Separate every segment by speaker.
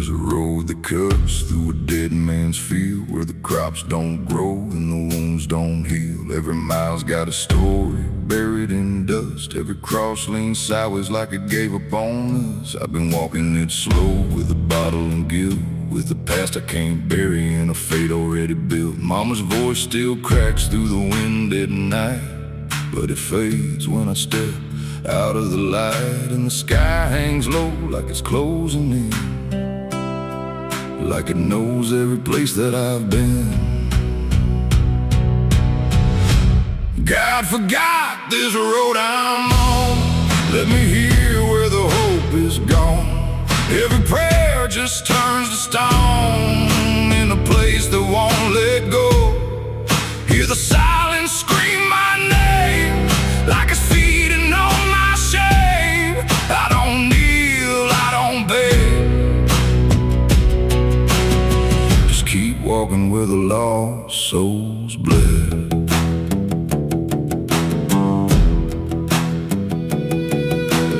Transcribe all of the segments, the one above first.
Speaker 1: There's a road that cuts through a dead man's field, where the crops don't grow and the wounds don't heal. Every mile's got a story buried in dust. Every cross leans sideways like it gave up on us. I've been walking it slow with a bottle and guilt, with the past I can't bury and a fate already built. Mama's voice still cracks through the wind at night, but it fades when I step out of the light. And the sky hangs low like it's closing in, like it knows every place that I've been. God forgot this road I'm on. Let me hear where the hope is gone. Every prayer just turns to stone in a place that won't let go. Hear the silence scream my name like it's feeding on my shame. I don't kneel, I don't beg. Just keep walking where the lost souls bled.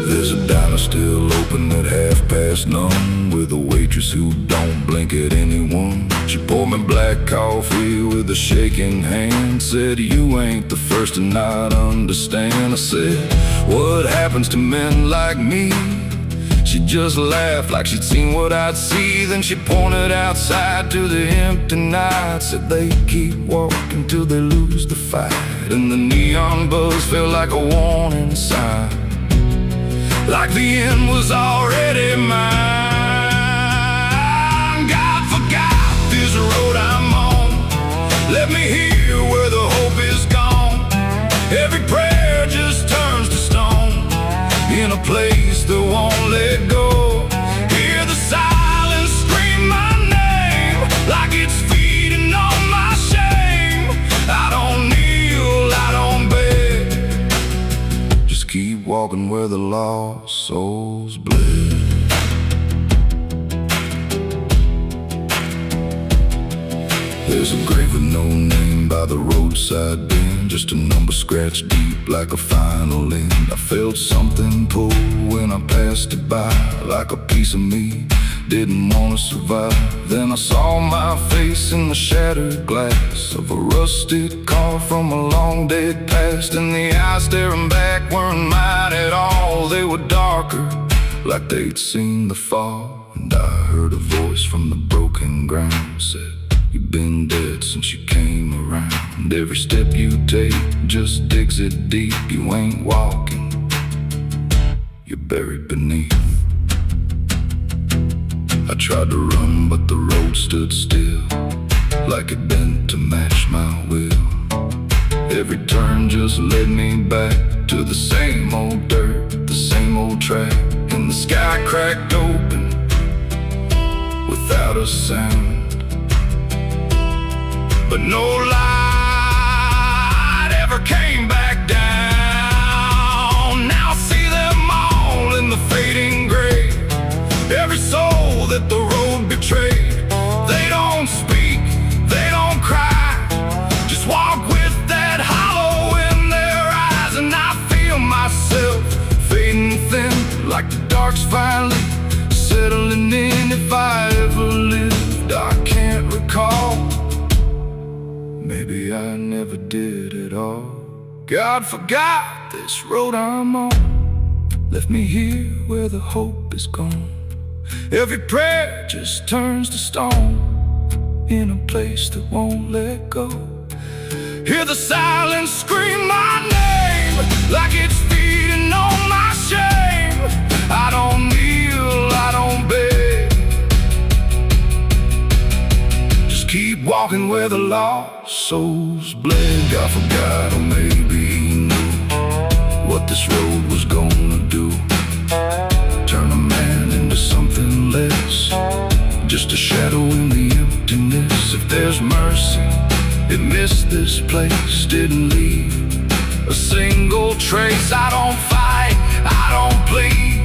Speaker 1: There's a diner still open at 9:30, with a waitress who don't blink at anyone. She poured me black coffee with a shaking hand, said, "You ain't the first to not understand." I said, "What happens to men like me?" She just laughed like she'd seen what I'd see. Then she pointed outside to the empty night, said, "They keep walking till they lose the fight." And the neon buzz felt like a warning sign, like the end was already mine. God forgot this road I'm on. Let me hear where the hope is gone. Every prayer just turns to stone in a place that won't let go. Hear the silence scream my name like it's feeding on my shame. I don't kneel, I don't beg. Just keep walking where the lost souls bled. There's a grave with no name by the roadside bend, just a number scratched deep like a final end. I felt something pull when I passed it by, like a piece of me didn't want to survive. Then I saw my face in the shattered glass of a rusted car from a long dead past, and the eyes staring back weren't mine at all. They were darker, like they'd seen the fall. And I heard a voice from the broken ground, said, "You've been dead since you came around. Every step you take just digs it deep. You ain't walking, you're buried beneath." I tried to run, but the road stood still, like it bent to match my will. Every turn just led me back to the same old dirt, the same old track. And the sky cracked open without a sound, but no light ever came back down. Now I see them all in the fading gray. Every soul that the road betrayed. They don't speak, they don't cry, just walk with that hollow in their eyes. And I feel myself fading thin, like the dark's finally settling in. If I ever lived, I can't recall. Maybe I never did at all. God forgot this road I'm on. Left me here where the hope is gone. Every prayer just turns to stone in a place that won't let go. Hear the silence scream my name like it's feeding on my shame. I don't kneel, I don't beg. Just keep walking where the lost souls bled. God forgot, or maybe he knew what this road was gonna do. Turn a man into something less, just a shadow in the emptiness. If there's mercy, it missed this place, didn't leave a single trace. I don't fight, I don't plead,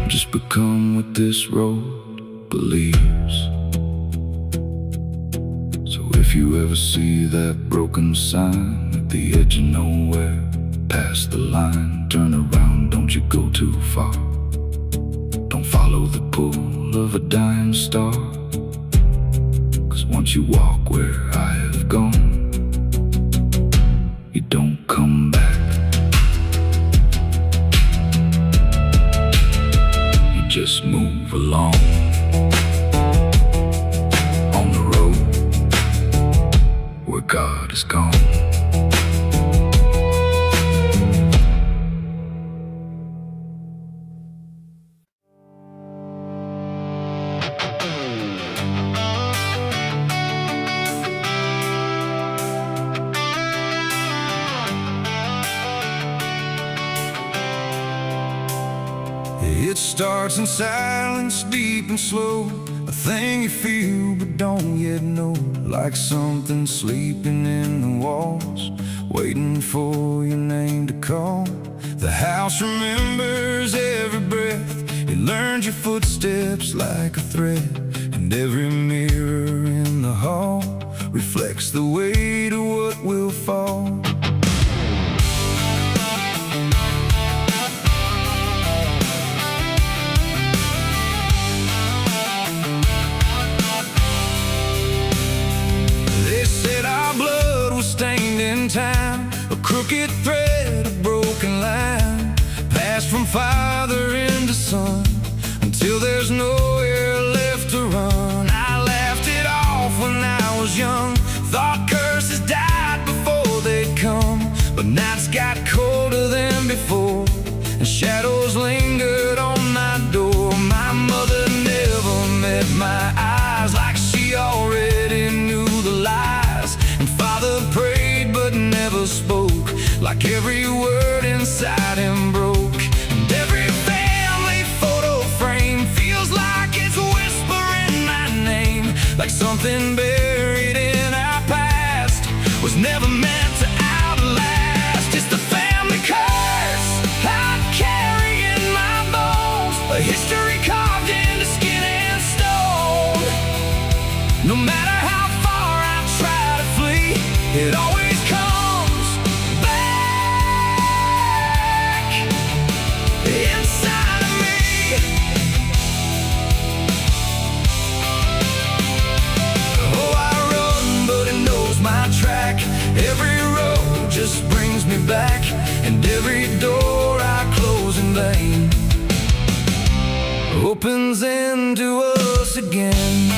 Speaker 1: just become what this road believes. So if you ever see that broken sign at the edge of nowhere, past the line, turn around, don't you go too far. Don't follow the pull of a dying star. 'Cause once you walk where I have gone, you don't come back. You just move along on the road where God is gone. It starts in silence, deep and slow, a thing you feel but don't yet know. Like something sleeping in the walls, waiting for your name to call. The house remembers every breath, it learns your footsteps like a thread. And every mirror in the hall reflects the weight of what will fall. Stained in time, a crooked thread, a broken line, passed from father into son, until there's nowhere left to run. I laughed it off when I was young, thought curses died before they'd come. But nights got colder than before, and shadows lingered on my door. My mother never met my eyes, like she already knew the lies. And father prayed but never spoke, like every word inside him broke. And every family photo frame feels like it's whispering my name, like something buried in our past was never meant to outlast. It's the family curse I carry in my bones, a history carved into skin and stone. No matter how far I try to flee, it always comes back inside of me. Oh, I run, but it knows my track. Every road just brings me back, and every door I close in vain opens into us again.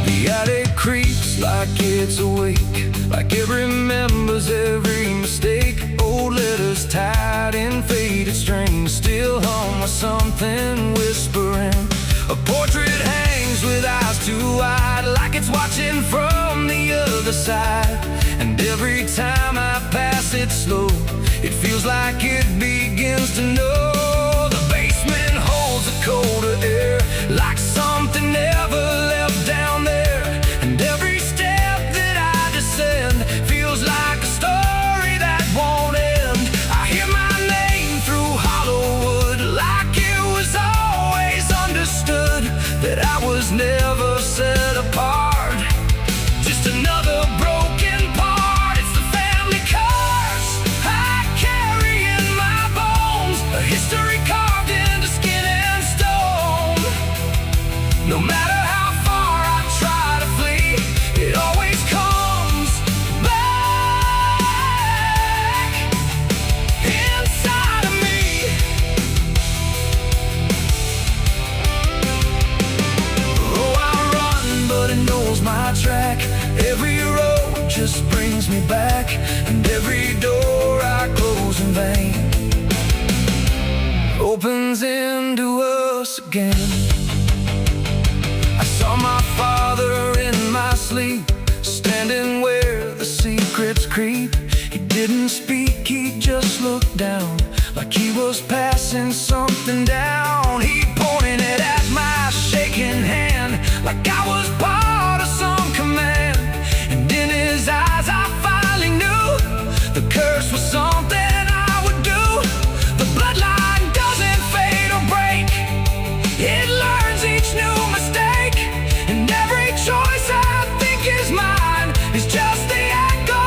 Speaker 1: The attic creeps like it's awake, like it remembers every mistake. Old letters tied in faded strings still hung with something whispering. A portrait hangs with eyes too wide, like it's watching from the other side. And every time I pass it slow, it feels like it begins to know. The basement holds a colder air, like something never left down there. And every step that I descend feels like a story that won't end. I hear my name through hollow wood, like it was always understood that I was never set apart, just another broken part. It's the family curse I carry in my bones, a history carved into skin and stone. No matter how far I try to flee, it always comes back inside of me. Oh, I run, but it knows my track. Every road just brings me back, and every door I close in vain opens into us again. I saw my father in my sleep, standing where the secrets creep. He didn't speak, he just looked down, like he was passing something down. He pointed it at my shaking hand, like I was part of some command. And in his eyes I finally knew the curse was something I would do. The bloodline doesn't fade or break, it learns each new mistake. And every choice I think is mine is just the echo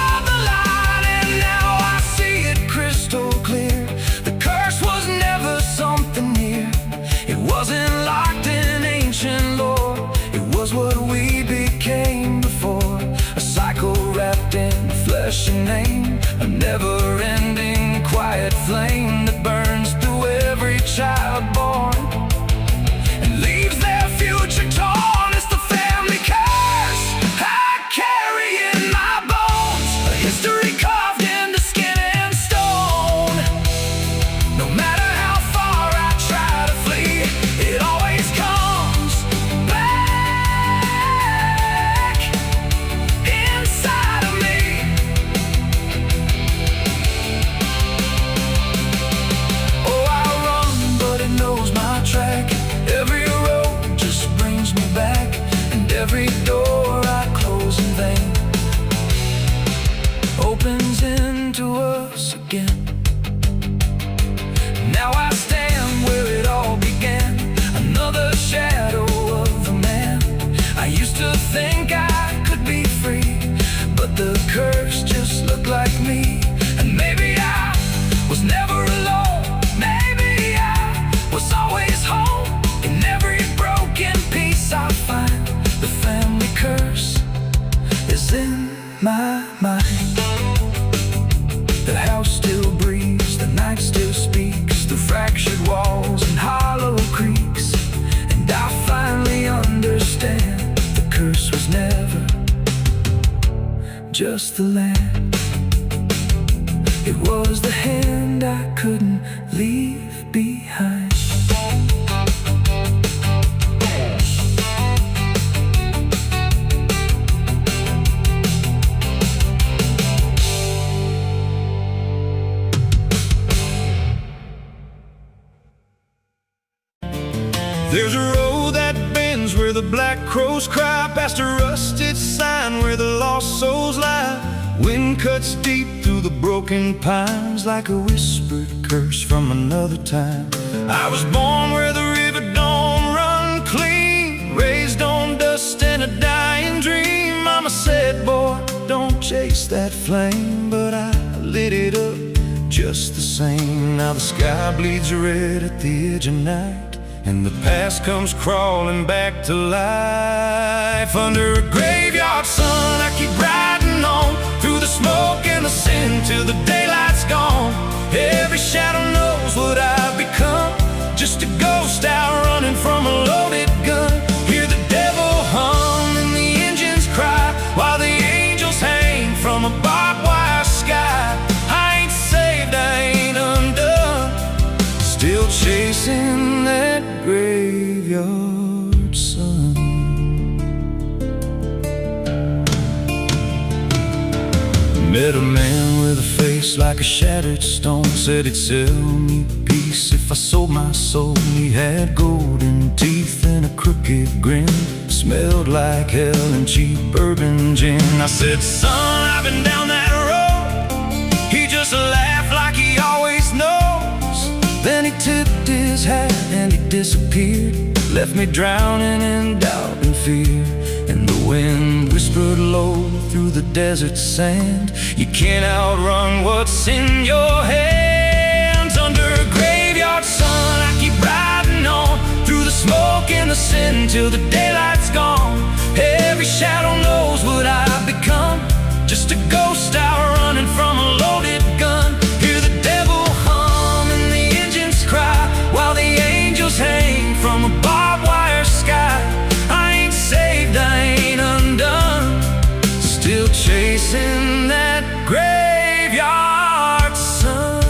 Speaker 1: of the line. And now I see it crystal clear, the curse was name, a never-ending quiet flame that burns through every child born and leaves their future torn. It's the family curse I carry in my bones, a history carved into skin and stone. No matter how far I try to flee, it always comes back inside of me. Oh, I run, but it knows my track. Every road just brings me back, and every door I close in vain opens into us again. Now I stand where it all began, another shadow of a man. I used to think I could be free, but the curse just looked like me. And maybe I was never alone, maybe I was always home. In every broken piece I find, the family curse is in my mind. The house still breathes, the night still speaks through fractured walls and hollow creaks. And I finally understand the curse was never just the land. It was the hand I couldn't leave behind.
Speaker 2: There's a road that bends where the black crows cry, past a rusted sign where the lost souls lie. Wind cuts deep through the broken pines like a whispered curse from another time. I was born where the river don't run clean, raised on dust and a dying dream. Mama said, boy, don't chase that flame, but I lit it up just the same. Now the sky bleeds red at the edge of night, and the past comes crawling back to life. Under a graveyard sun, I keep riding on through the smoke and the sin till the daylight's gone. Every shadow knows what I've become, just a ghost out running from a loaded gun. Hear the devil hum and the engines cry while the angels hang from a barbed wire sky. I ain't saved, I ain't undone, still chasing that graveyard sun. Met a man with a face like a shattered stone, said he'd sell me peace if I sold my soul. He had golden teeth and a crooked grin, smelled like hell and cheap bourbon gin. I said, son, I've been down that road. He just laughed like he always knows. Then he tipped his hat and he disappeared, left me drowning in doubt and fear. And the wind whispered low through the desert sand, you can't outrun what's in your hands. Under a graveyard sun, I keep riding on through the smoke and the sin till the daylight's gone. Every shadow knows what I've become, just a ghost out running from a loaded gun. Hear the devil hum and the engines cry while the angels hang from a barbed wire sky. I ain't saved, I ain't undone, still chasing that graveyard sun.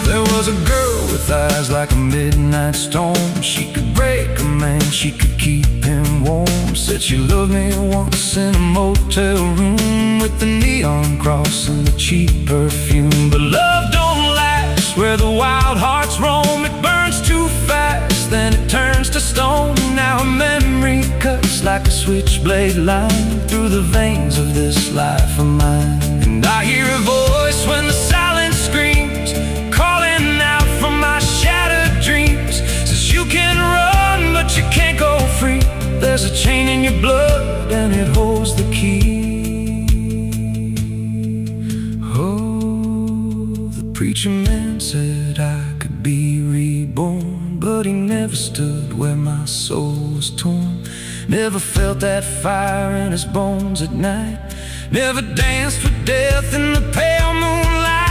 Speaker 2: There was a girl with eyes like a midnight storm. She could break a man, she could keep him warm. Said she loved me once in a motel room with the neon cross and the cheap perfume. But love don't last where the wild hearts roam. It burns too fast, then it turns to stone. Now a memory cuts like a switchblade line through the veins of this life of mine. And I hear a voice when the silence screams, calling out from my shattered dreams. Says you can run, but you can't go free. There's a chain in your blood and it holds the key. Oh, the preacher man said I could be reborn, but he never stood where my soul was torn. Never felt that fire in his bones at night. Never danced with death in the pale moonlight.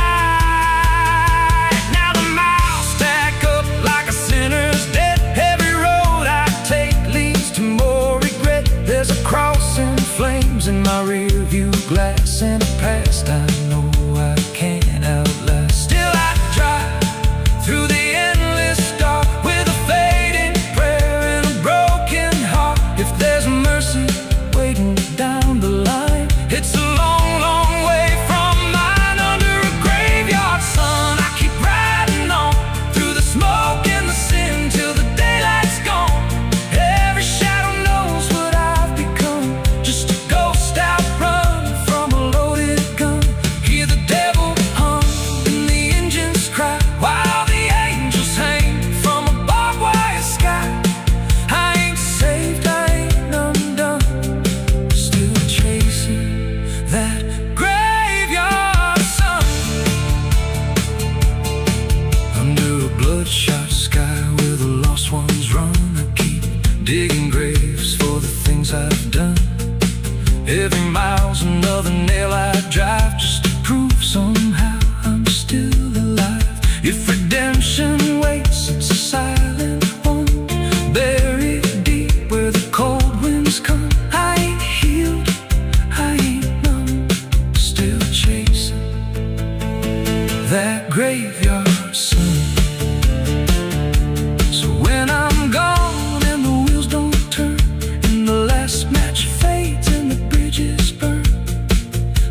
Speaker 2: Now the miles stack up like a sinner's debt. Every road I take leads to more regret. There's a cross in flames in my rear view glass, and a past I know I can't outlast. Still I drive through the endless dark with a fading prayer and a broken heart. If there's mercy waiting down the line, it's a long, long way from mine. Under a graveyard sun, I keep riding on through the smoke and the sin till the daylight's gone. Every shadow knows what I've become, just a ghost out running from a loaded gun. Hear the devil hum and the engines cry while the angels hang from a barbed wire sky. I ain't saved, I ain't undone, still chasing that graveyard sun. Under a bloodshot sky where the lost ones run, I keep digging graves for the things I've done. Every mile's another nail I drive just to prove somehow I'm still alive. If redemption waits, it's a silent one, buried deep where the cold winds come. I ain't healed, I ain't numb, still chasing that graveyard sun. So when I'm gone and the wheels don't turn, and the last match fades and the bridges burn,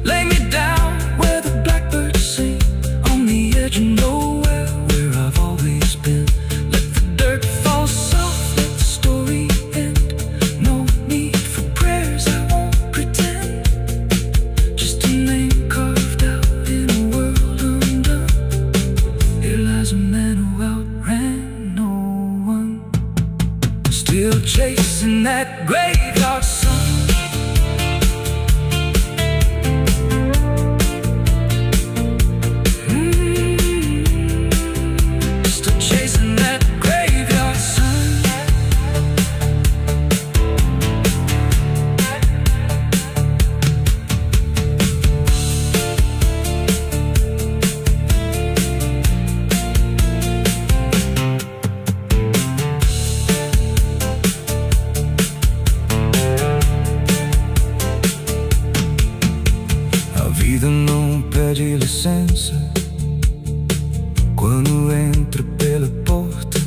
Speaker 2: lay me down where the blackbirds sing, on the edge of nowhere where I've always been. Let the dirt fall soft, let the story end. No need for prayers, I won't pretend. Just a name carved out in a world undone. Here lies a man who outran no one, still chasing that graveyard sun. Still chasing that graveyard sun. A vida não pede licença quando entra pela porta.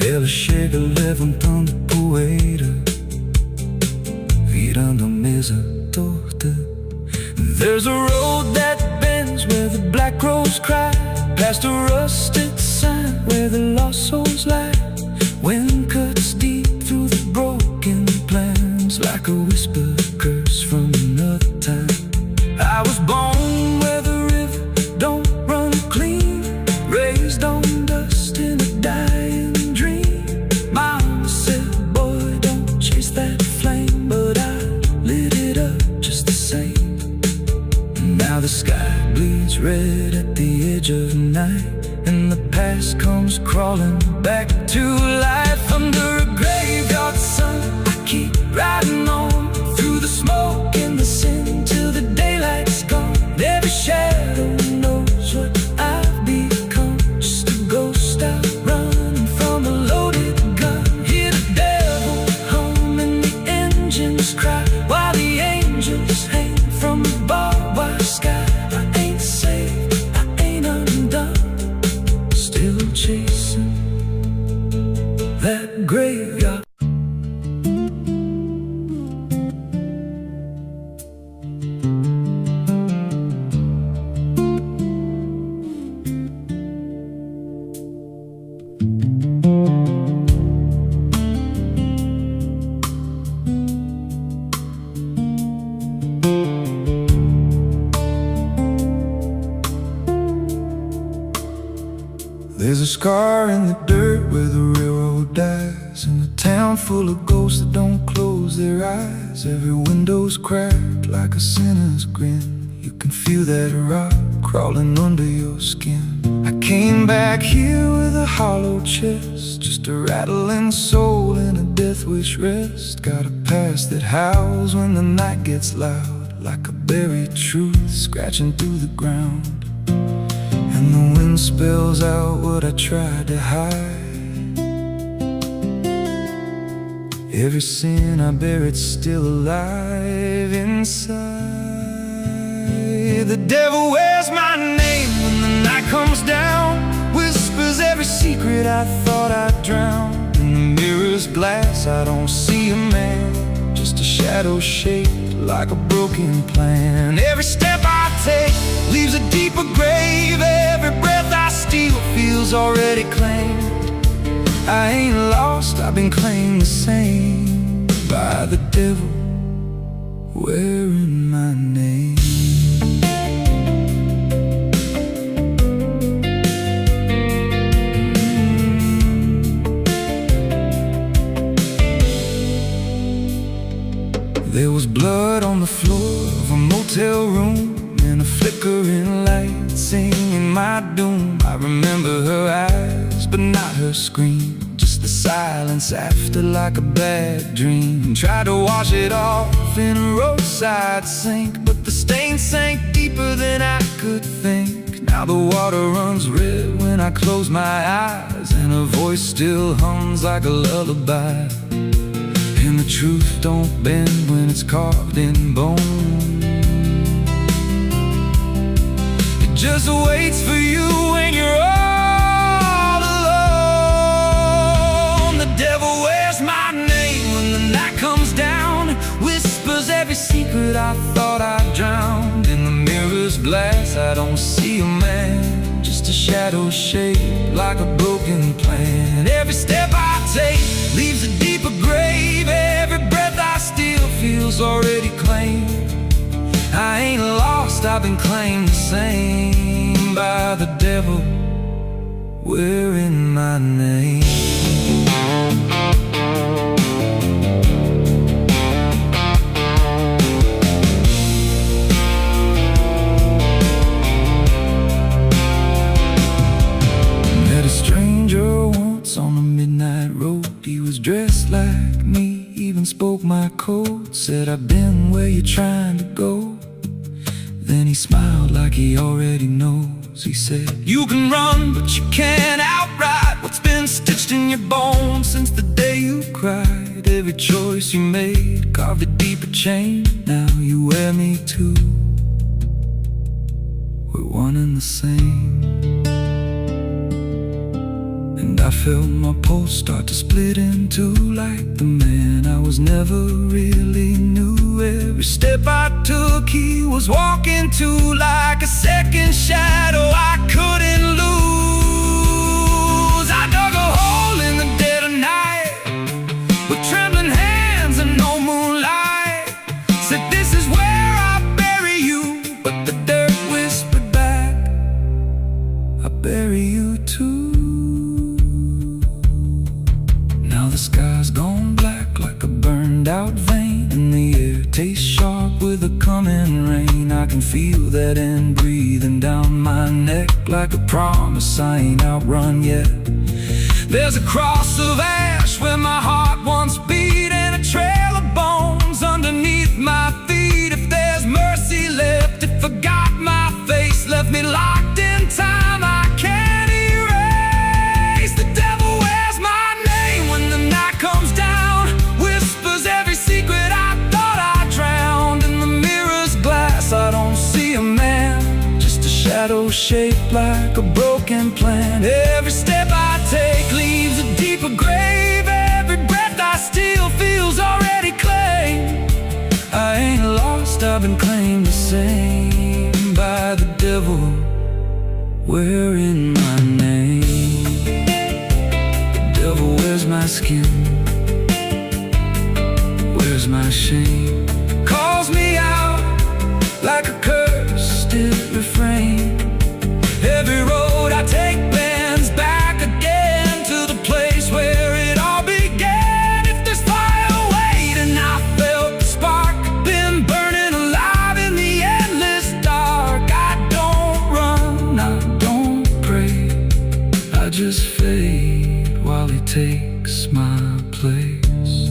Speaker 2: Ela chega levantando poeira, virando a mesa torta. There's a road that bends where the black crows cry, past a rusted sign where the lost souls lie. Wind cuts deep through the broken plans like a whispered curse from another time. I was born where the river don't run clean, raised on dust in a dying dream. Mama said, boy, don't chase that flame, but I lit it up just the same. Now the sky bleeds red at the edge of night, and the past comes crawling back to life. Under a graveyard sun, I keep riding on through the smoke and the sin till the daylight's gone. Every shadow knows what I've become, just a ghost out running from a loaded gun. Hear the devil hum and the engines cry while the angels hang from the barbed wire sky. I ain't saved, I ain't undone, still chasing that graveyard.
Speaker 1: There's a scar in the dirt where the railroad dies, and a town full of ghosts that don't close their eyes. Every window's cracked like a sinner's grin. You can feel that rock crawling under your skin. I came back here with a hollow chest, just a rattling soul in a death
Speaker 2: death wish rest. Got a past that howls when the night gets loud, like a buried truth scratching through the ground. And the wind spells out what I tried to hide. Every sin I bear, it's still alive inside. The devil wears my name when the night comes down, whispers every secret I thought I'd drown. In the mirror's glass I don't see a man, just a shadow shaped like a broken plan. Every step I take leaves a deeper grave. Every breath I steal feels already claimed. I ain't lost, I've been claimed the same by the devil wearing my name. There was blood on the floor of a motel room, and a flickering light singing my doom. I remember her eyes, but not her scream, just the silence after, like a bad dream. Tried to wash it off in a roadside sink, but the stain sank deeper than I could think. Now the water runs red when I close my eyes, and her voice still hums like a lullaby. And the truth don't bend when it's carved in bone. It just waits for you when you're all alone. The devil wears my name when the night comes down, whispers every secret I thought I'd drowned. In the mirror's glass I don't see a man, just a shadow shaped like a broken plan. Every step I take leaves a deeper grave. Every breath I steal feels already claimed. I ain't lost, I've been claimed the same by the devil wearing my name. Met a stranger once on a midnight road. He was dressed like me, even spoke my code. Said, I've been where you're trying to go. Then he smiled like he already knows. He said, you can run, but you can't outride what's been stitched in your bones since the day you cried. Every choice you made carved a deeper chain. Now you wear me too. We're one and the same. And I felt my pulse start to split in two, like the man I was never really knew. Every step I took he was walking to, like a second shadow I couldn't lose. I dug a hole in the dead of night with trembling hands and no moonlight. Said, this is where I bury you, but the dirt whispered back, I bury you too. The sky's gone black like a burned out vein, and the air tastes sharp with the coming rain. I can feel that end breathing down my neck, like a promise I ain't outrun yet. There's a cross of ash where my heart once beat, and a trail of bones underneath my feet. If there's mercy left, it forgot my face, left me locked in time I can't erase. The devil wears my name when the night comes down, whispers every secret I thought I drowned. In the mirror's glass I don't see a man, just a shadow shaped like a broken plan. Every step I take leaves a deeper grave. Every breath I steal feels already claimed. I ain't lost, I've been claimed the same by the devil wearing my name. The devil wears my skin, wears my shame, calls me out like a cursed refrain. Every road I take bends back again to the place where it all began. If there's fire waiting, I felt the spark, been burning alive in the endless dark. I don't run, I don't pray, I just fade while he takes my place.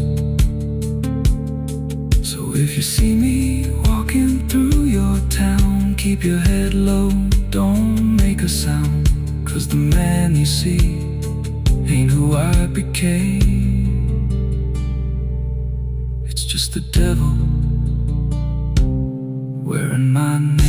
Speaker 2: hello, don't make a sound, 'cause the man you see ain't who I became. It's just the devil wearing my name.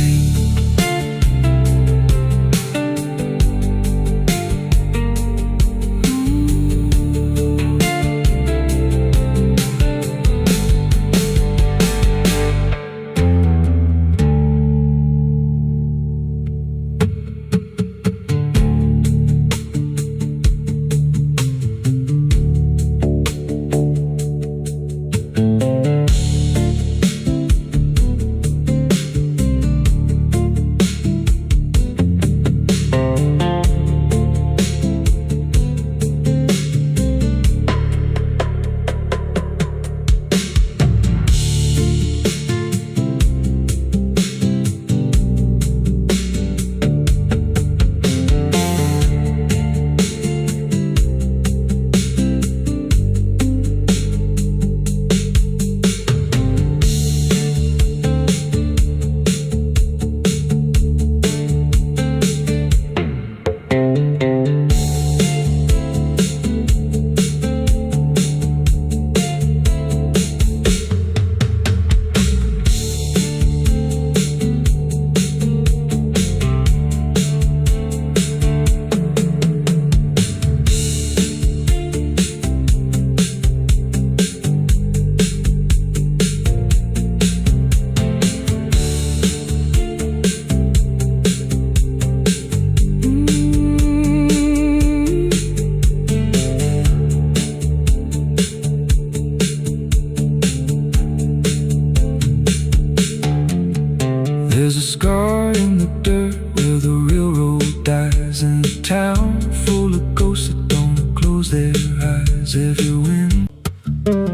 Speaker 2: There's a scar in the dirt where the railroad dies, in a town full of ghosts that don't close their eyes. Every wind,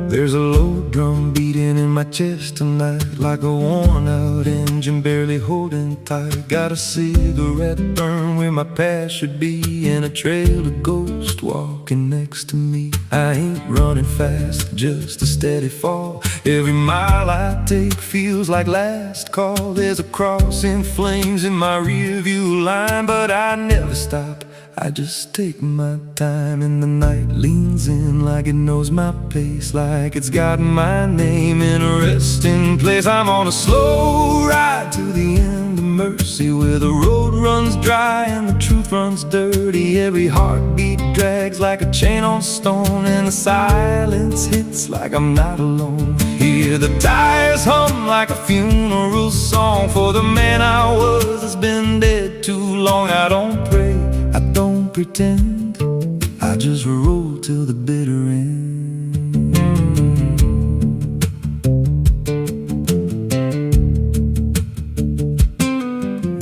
Speaker 2: there's a low drum beating in my chest tonight, like a worn out engine barely holding tight. Got a cigarette burn where my past should be, and a trail of ghosts walking next to me. I ain't running fast, just a steady fall. Every mile I take feels like last call. There's a cross in flames in my rear view line, but I never stop, I just take my time. And the night leans in like it knows my pace, like it's got my name in a resting place. I'm on a slow ride to the end of mercy, where the road runs dry and the truth runs dirty. Every heartbeat drags like a chain on stone, and the silence hits like I'm not alone. Hear the tires hum like a funeral song for the man I was that's been dead too long. I don't pray, I don't pretend, I just roll till the bitter end.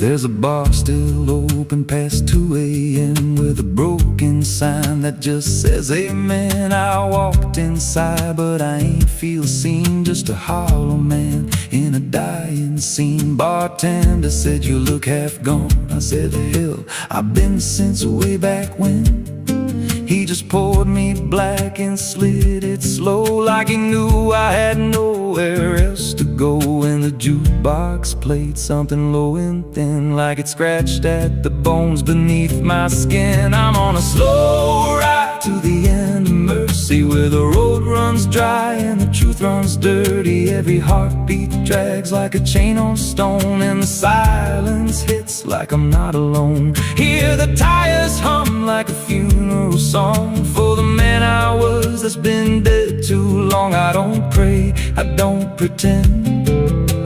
Speaker 2: There's a bar still open past 2 a.m. with a broken sign that just says amen. I walked inside but I ain't feel seen, just a hollow man in a dying scene. Bartender said you look half gone. I said hell, I've been since way back when. He just poured me black and slid it slow, like he knew I had nowhere else to go. And the jukebox played something low and thin, like it scratched at the bones beneath my skin. I'm on a slow ride to the end of mercy, where the road runs dry and the truth runs dirty. Every heartbeat drags like a chain on stone, and the silence hits like I'm not alone. Hear the tires hum like a funeral song for the man I was that's been dead too long. I don't pray, I don't pretend,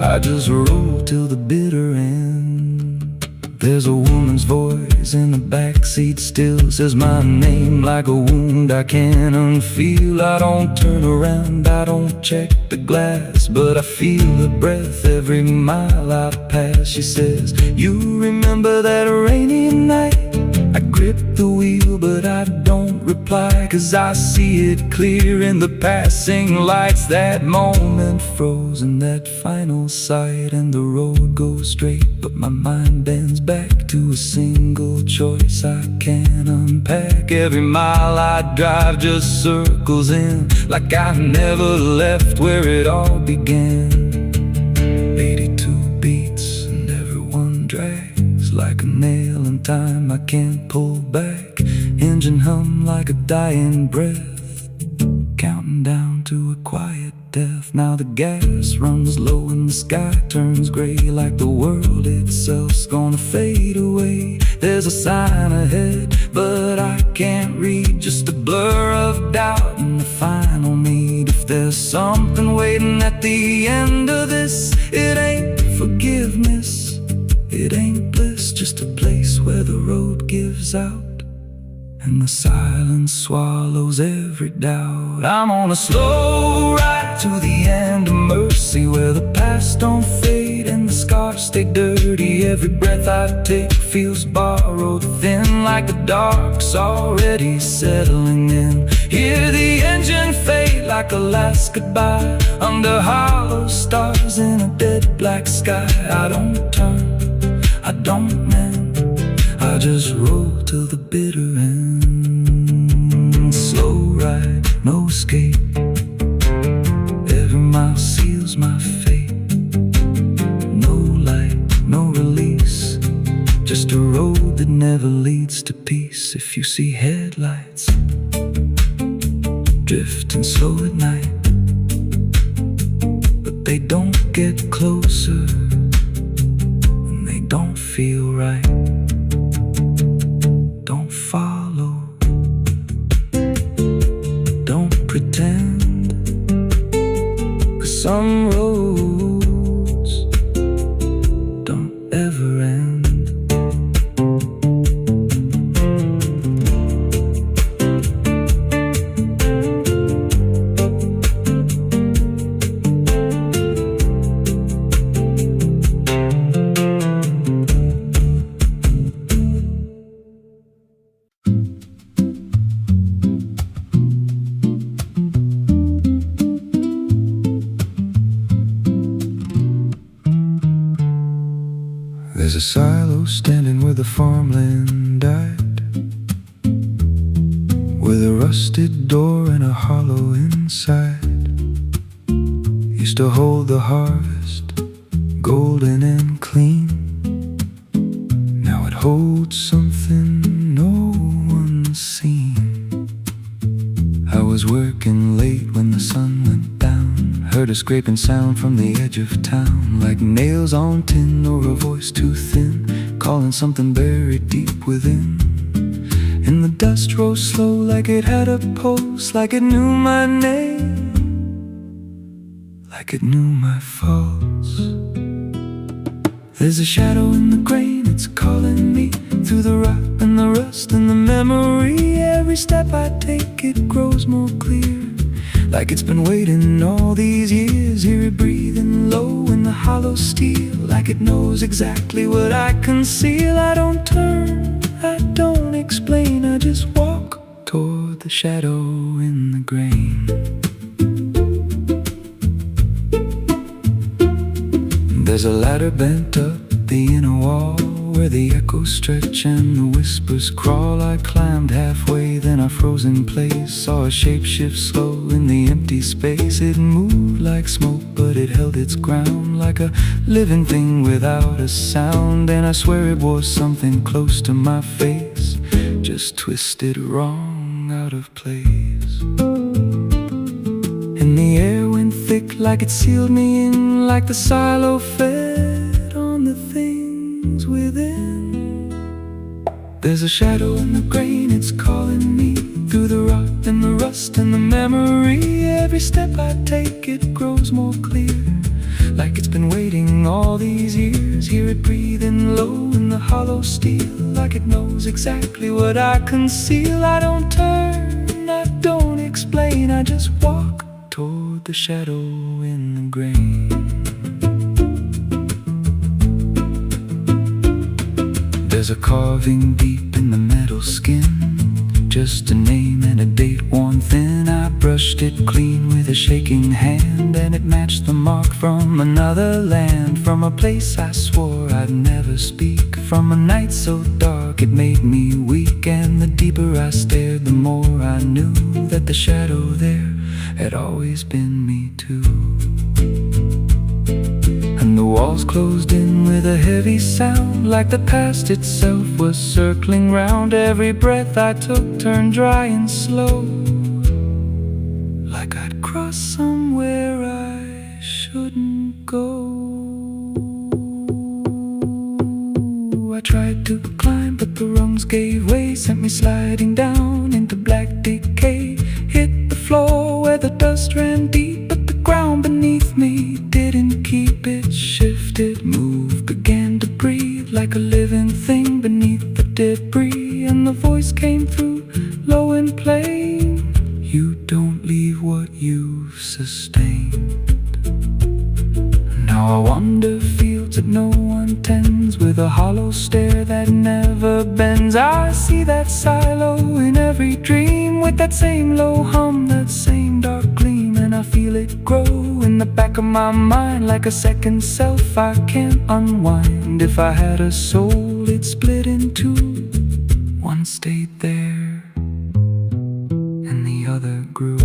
Speaker 2: I just roll till the bitter end. There's a woman's voice in the backseat still, says my name like a wound I can't unfeel. I don't turn around, I don't check the glass, but I feel her breath every mile I pass. She says, you remember that rainy night? I grip the wheel but I don't reply, 'cause I see it clear in the passing lights. That moment frozen, that final sight, and the road goes straight but my mind bends back to a single choice I can't unpack. Every mile I drive just circles in, like I never left where it all began. 82 beats and everyone drags like a nail in time I can't pull back. Engine hum like a dying breath, counting down to a quiet death. Now the gas runs low and the sky turns gray, like the world itself's gonna fade away. There's a sign ahead, but I can't read, just a blur of doubt and the final need. If there's something waiting at the end of this, it ain't forgiveness, it ain't bliss, just a place where the road gives out and the silence swallows every doubt. I'm on a slow ride to the end of mercy, where the past don't fade and the scars stay dirty. Every breath I take feels borrowed, thin like the dark's already settling in. Hear the engine fade like a last goodbye, under hollow stars in a dead black sky. I don't turn, I don't mend, I just roll till the bitter end. Slow ride, no escape, every mile seals my fate. No light, no release, just a road that never leads to peace. If you see headlights drifting slow at night, but they don't get closer and they don't feel right, don't follow, don't pretend, 'cause some roads don't ever end. There's a silo standing where the farmland died, with a rusted door and a hollow inside. Used to hold the harvest, golden and clean. Now it holds something no one's seen. I was working late when the sun went down, heard a scraping sound from the edge of town, like nails on tin or a voice too thin, calling something buried deep within. And the dust rose slow like it had a pulse, like it knew my name, like it knew my faults. There's a shadow in the grain, it's calling me through the rot and the rust and the memory. Every step I take, it grows more clear, like it's been waiting all these years. Hear it breathing low in the hollow steel, like it knows exactly what I conceal. I don't turn, I don't explain, I just walk toward the shadow in the grain. There's a ladder bent up the inner wall, where the echoes stretch and the whispers crawl. I climbed halfway, then I froze in place, saw a shape shift slow in the empty space. It moved like smoke, but it held its ground, like a living thing without a sound. And I swear it was something close to my face, just twisted wrong, out of place. And the air went thick like it sealed me in, like the silo fed on the things within. There's a shadow in the grain, it's calling me through the rot and the rust and the memory. Every step I take, it grows more clear, like it's been waiting all these years. Hear it breathing low in the hollow steel, like it knows exactly what I conceal. I don't turn, I don't explain, I just walk toward the shadow in the grain. There's a carving deep in the metal skin, just a name and a date worn thin. I brushed it clean with a shaking hand, and it matched the mark from another land, from a place I swore I'd never speak, from a night so dark it made me weak. And the deeper I stared, the more I knew that the shadow there had always been me too. And the walls closed in with a heavy sound, like the past itself was circling round. Every breath I took turned dry and slow, like I'd crossed somewhere I shouldn't go. I tried to climb, but the rungs gave way, sent me sliding down into black decay. Hit the floor where the dust ran deep, but the ground beneath me didn't keep. It shifted, moved, began to breathe like a living thing beneath the debris. And the voice came through, low and plain: you don't leave what you've sustained. Now I wander fields that no one tends, with a hollow stare that never bends. I see that silo in every dream, with that same low hum, that same dark gleam. And I feel it grow in the back of my mind, like a second self I can't unwind. If I had a soul, it'd split in two. One stayed there, and the other grew.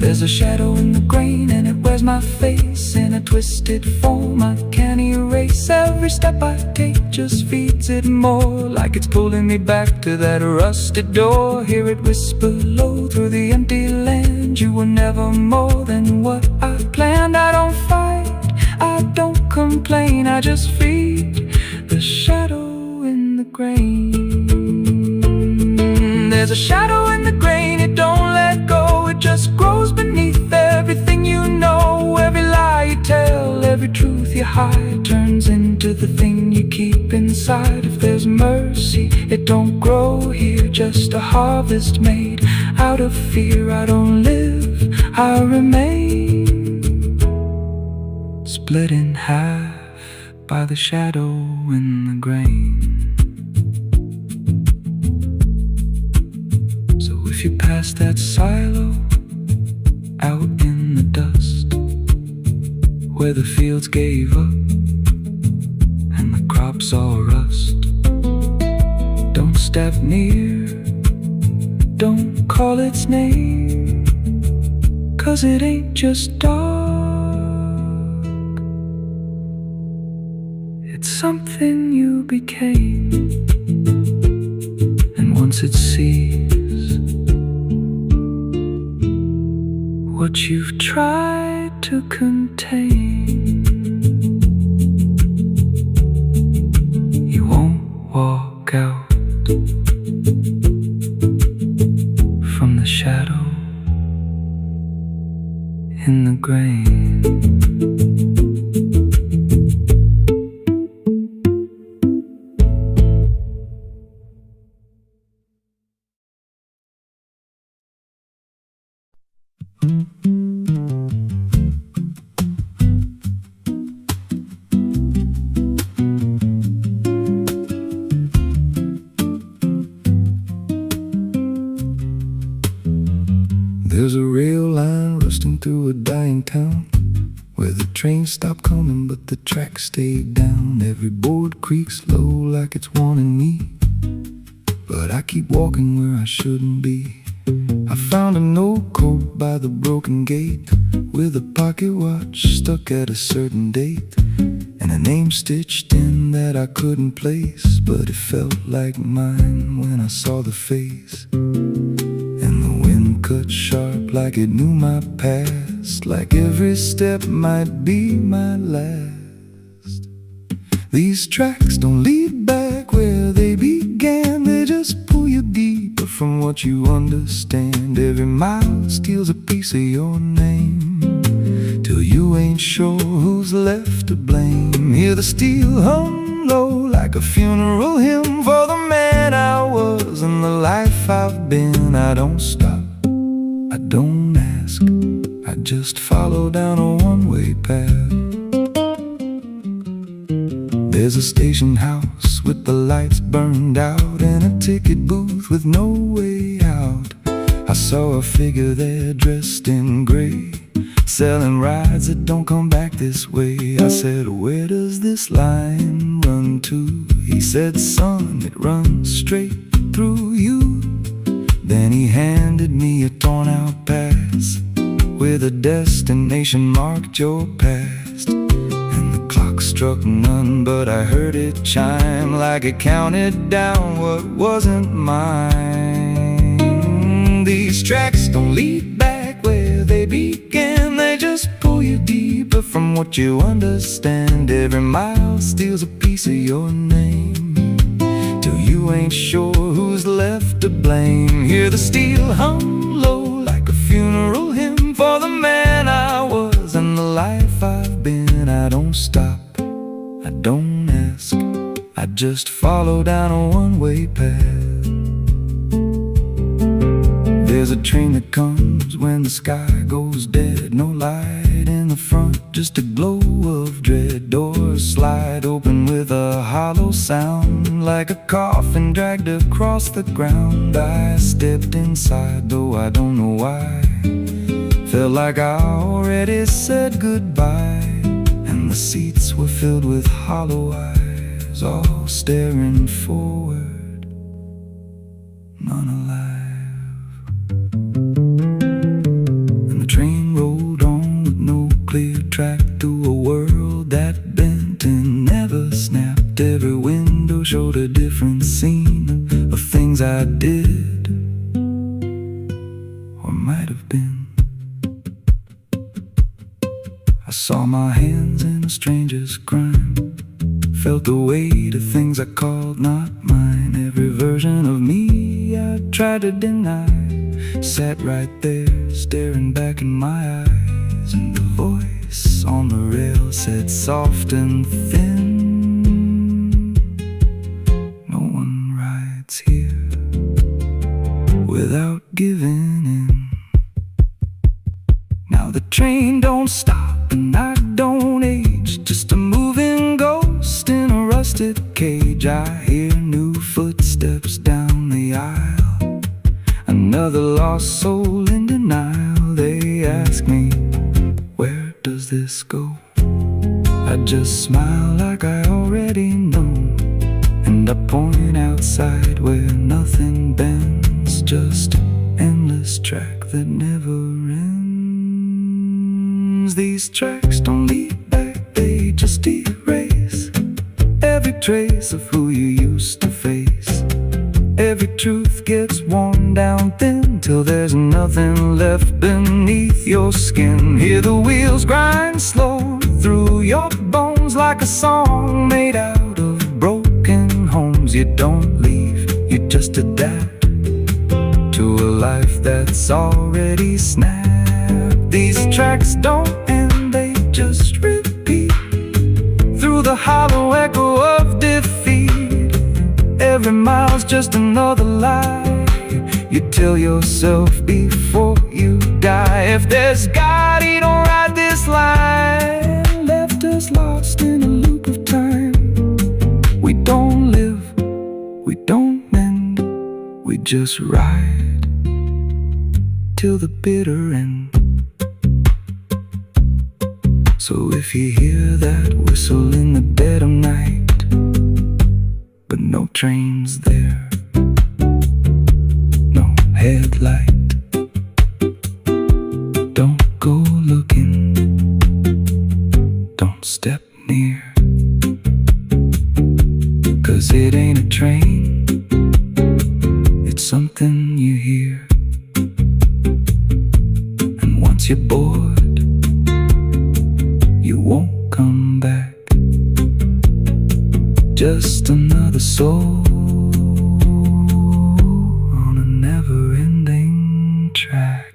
Speaker 2: There's a shadow in the grain, and it wears my face in a twisted form I can't erase. Every step I take just feeds it more, like it's pulling me back to that rusted door. Hear it whisper low through the empty land: you were never more than what I planned. I don't fight, I don't complain, I just feed the shadow in the grain. There's a shadow in the grain, it don't let go. It just grows beneath everything you know. Every lie you tell, every truth you hide, turns into the thing you keep inside. If there's mercy, it don't grow here, just a harvest made out of fear. I don't live, I remain, split in half by the shadow in the grain. If you pass that silo out in the dust, where the fields gave up and the crops all rust, don't step near, don't call its name, 'cause it ain't just dark, it's something you became. And once it sees what you've tried to contain, you won't walk out from the shadow in the grain.
Speaker 1: There's a rail line rusting through a dying town, where the trains stop coming but the tracks stay down. Every board creaks low like it's warning me, but I keep walking where I shouldn't be. I found an old coat by the broken gate, with a pocket watch stuck at a certain date, and a name stitched in that I couldn't place, but it felt like mine when I saw the face. And the wind cut sharp like it knew my past, like every step might be my last. These tracks don't lead back where they began, they just pull you deeper from what you understand. Every mile steals a piece of your name, till you ain't sure who's left to blame. Hear the steel hum low like a funeral hymn for the man I was and the life I've been. I don't stop, I don't ask, I just follow down a one-way path. There's a station house with the lights burned out, and a ticket booth with no way out. I saw a figure there dressed in gray, selling rides that don't come back this way. I said, where does this line run to? He said, son, it runs straight through you. Then he handed me a torn out pass
Speaker 2: with a destination marked your past. And the clock struck none, but I heard it chime like it counted down what wasn't mine. These tracks don't lead back where they began, they just pull you deeper from what you understand. Every mile steals a piece of your name, till you ain't sure who's left to blame. Hear the steel hum low like a funeral hymn for the man I was and the life I've been. I don't stop, I don't ask, I just follow down a one-way path. There's a train that comes when the sky goes dead. No light in the front, just a glow of dread. Doors slide open with a hollow sound, like a coffin dragged across the ground. I stepped inside, though I don't know why. Felt like I already said goodbye. And the seats were filled with hollow eyes, all staring forward, none alive. Clear track through a world that bent and never snapped. Every window showed a different scene of things I did or might have been. I saw my hands in a stranger's crime, felt the weight of things I called not mine. Every version of me I tried to deny sat right there, staring back in my eyes. And the voice on the rail said soft and thin, no one rides here without giving in. Now the train don't stop and I don't age, just a moving ghost in a rusted cage. I hear new footsteps down the aisle, another lost soul in denial. They ask me, where does this go? I just smile like I already know, and I point outside where nothing bends, just an endless track that never ends. These tracks don't lead back, they just erase every trace of who you used to face. Every truth gets worn down thin, till there's nothing left beneath your skin. Hear the wheels grind slow through your bones, like a song made out of broken homes. You don't leave, you just adapt to a life that's already snapped. These tracks don't end, they just repeat through the hollow echo of defeat. Every mile's just another lie you tell yourself before you die. If there's God, he don't write this line, left us lost in a loop of time. We don't live, we don't mend, we just ride till the bitter end. So if you hear that whistle in the dead of night, but no train's there, no headlight, don't go looking, don't step near, 'cause it ain't a train, it's something you hear. And once you're bored, you won't come back. Just another soul on a never-ending track.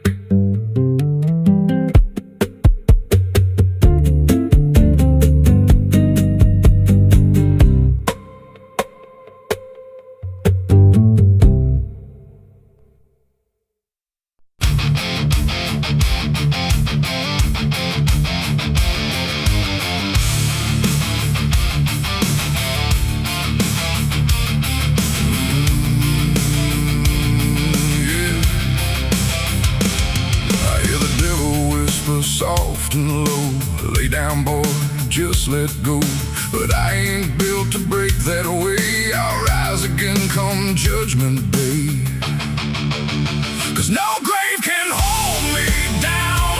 Speaker 1: Soft and low, lay down boy, just let go. But I ain't built to break that way. I'll rise again come judgment day. 'Cause no grave can hold me down.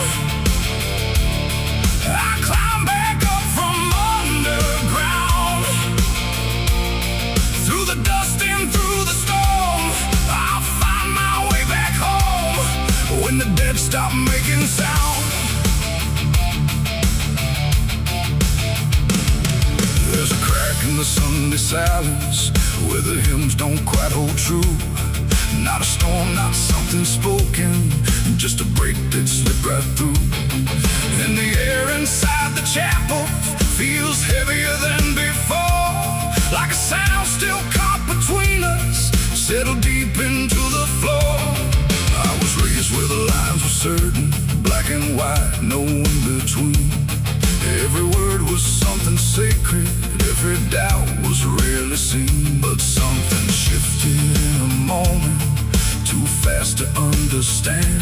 Speaker 1: silence where the hymns don't quite hold true. Not a storm, not something spoken, just a break that slipped right through. And the air inside the chapel feels heavier than before, like a sound still caught between us, settled deep into the floor. I was raised where the lines were certain, black and white, no in between. Every word was something sacred, every doubt was rarely seen. But something shifted in a moment, too fast to understand.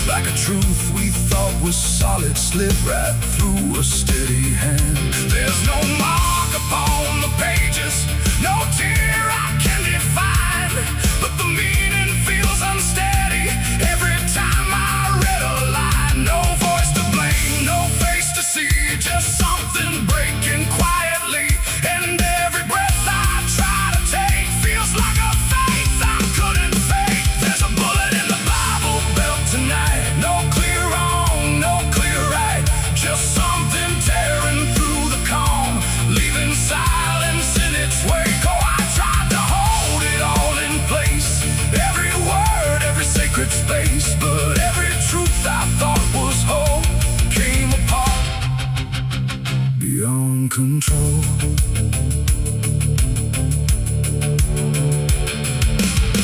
Speaker 1: Like a truth we thought was solid slipped right through a steady hand. There's no mark upon the pages, no tear I can define, but the meaning feels unsteady every time I read a line. No voice to blame, no face to see, just something breaking quietly. And every breath I try to take feels like a faith I couldn't fake. There's a bullet in the Bible belt tonight, no clear wrong, no clear right, just something tearing through the calm, leaving silence in its wake. Oh, I tried to hold it all in place, every word, every sacred space, but every truth I thought was whole came apart beyond control.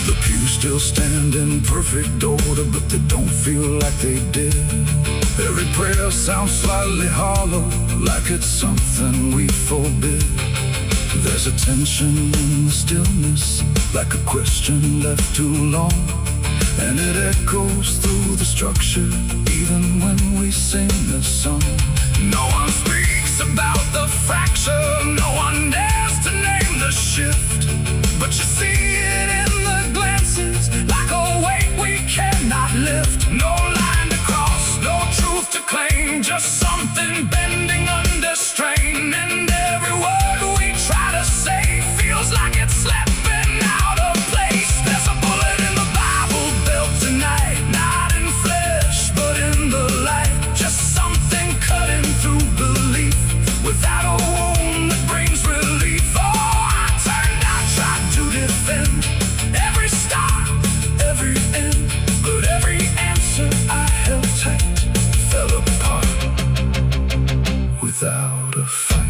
Speaker 1: The pews still stand in perfect order, but they don't feel like they did. Every prayer sounds slightly hollow, like it's something we forbid. There's a tension in the stillness, like a question left too long, and it echoes through the structure, even when we sing this song. No one speaks about the fracture, no one dares to name the shift, but you see it in the glances, like a weight we cannot lift. No line to cross, no truth to claim, just something bending under strain. And every word we try to say feels like it's slipping out of place. There's a bullet in the Bible belt tonight, not in flesh but in the light, just something cutting through belief without a wound that brings relief. Oh, I turned, I tried to defend every start, every end, but every answer I held tight fell apart without a fight.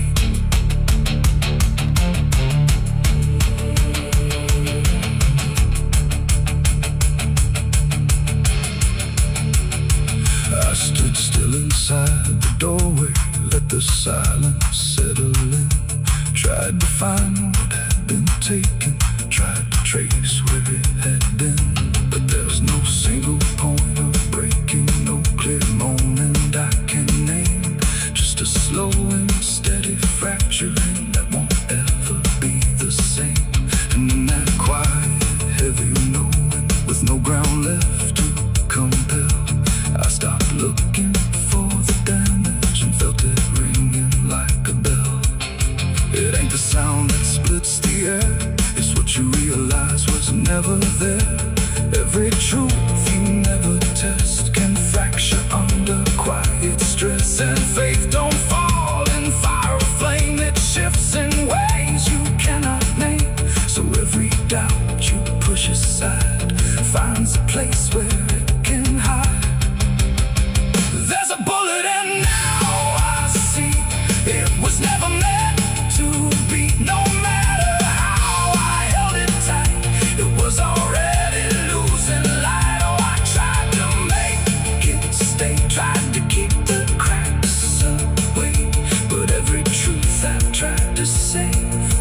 Speaker 1: I stood still inside the doorway, let the silence settle in. Tried to find what had been taken, tried to trace where it had been, but there's no single point of breaking, no clear moment I can name. Just a slow and steady fracturing that won't ever be the same. And in that quiet, heavy knowing, with no ground left to compel, I stopped looking for the damage and felt it ringing like a bell. It ain't the sound that splits the air, it's what you realize was never there. Every truth you never test can fracture under quiet stress. And faith don't fall in fire or flame, it shifts in ways you cannot name. So every doubt you push aside finds a place where it can hide. There's a bullet and now I see it was never meant to be. No matter how I held it tight, it was already losing light. Oh, I tried to make it stay, tried to keep the cracks away, but every truth I tried to say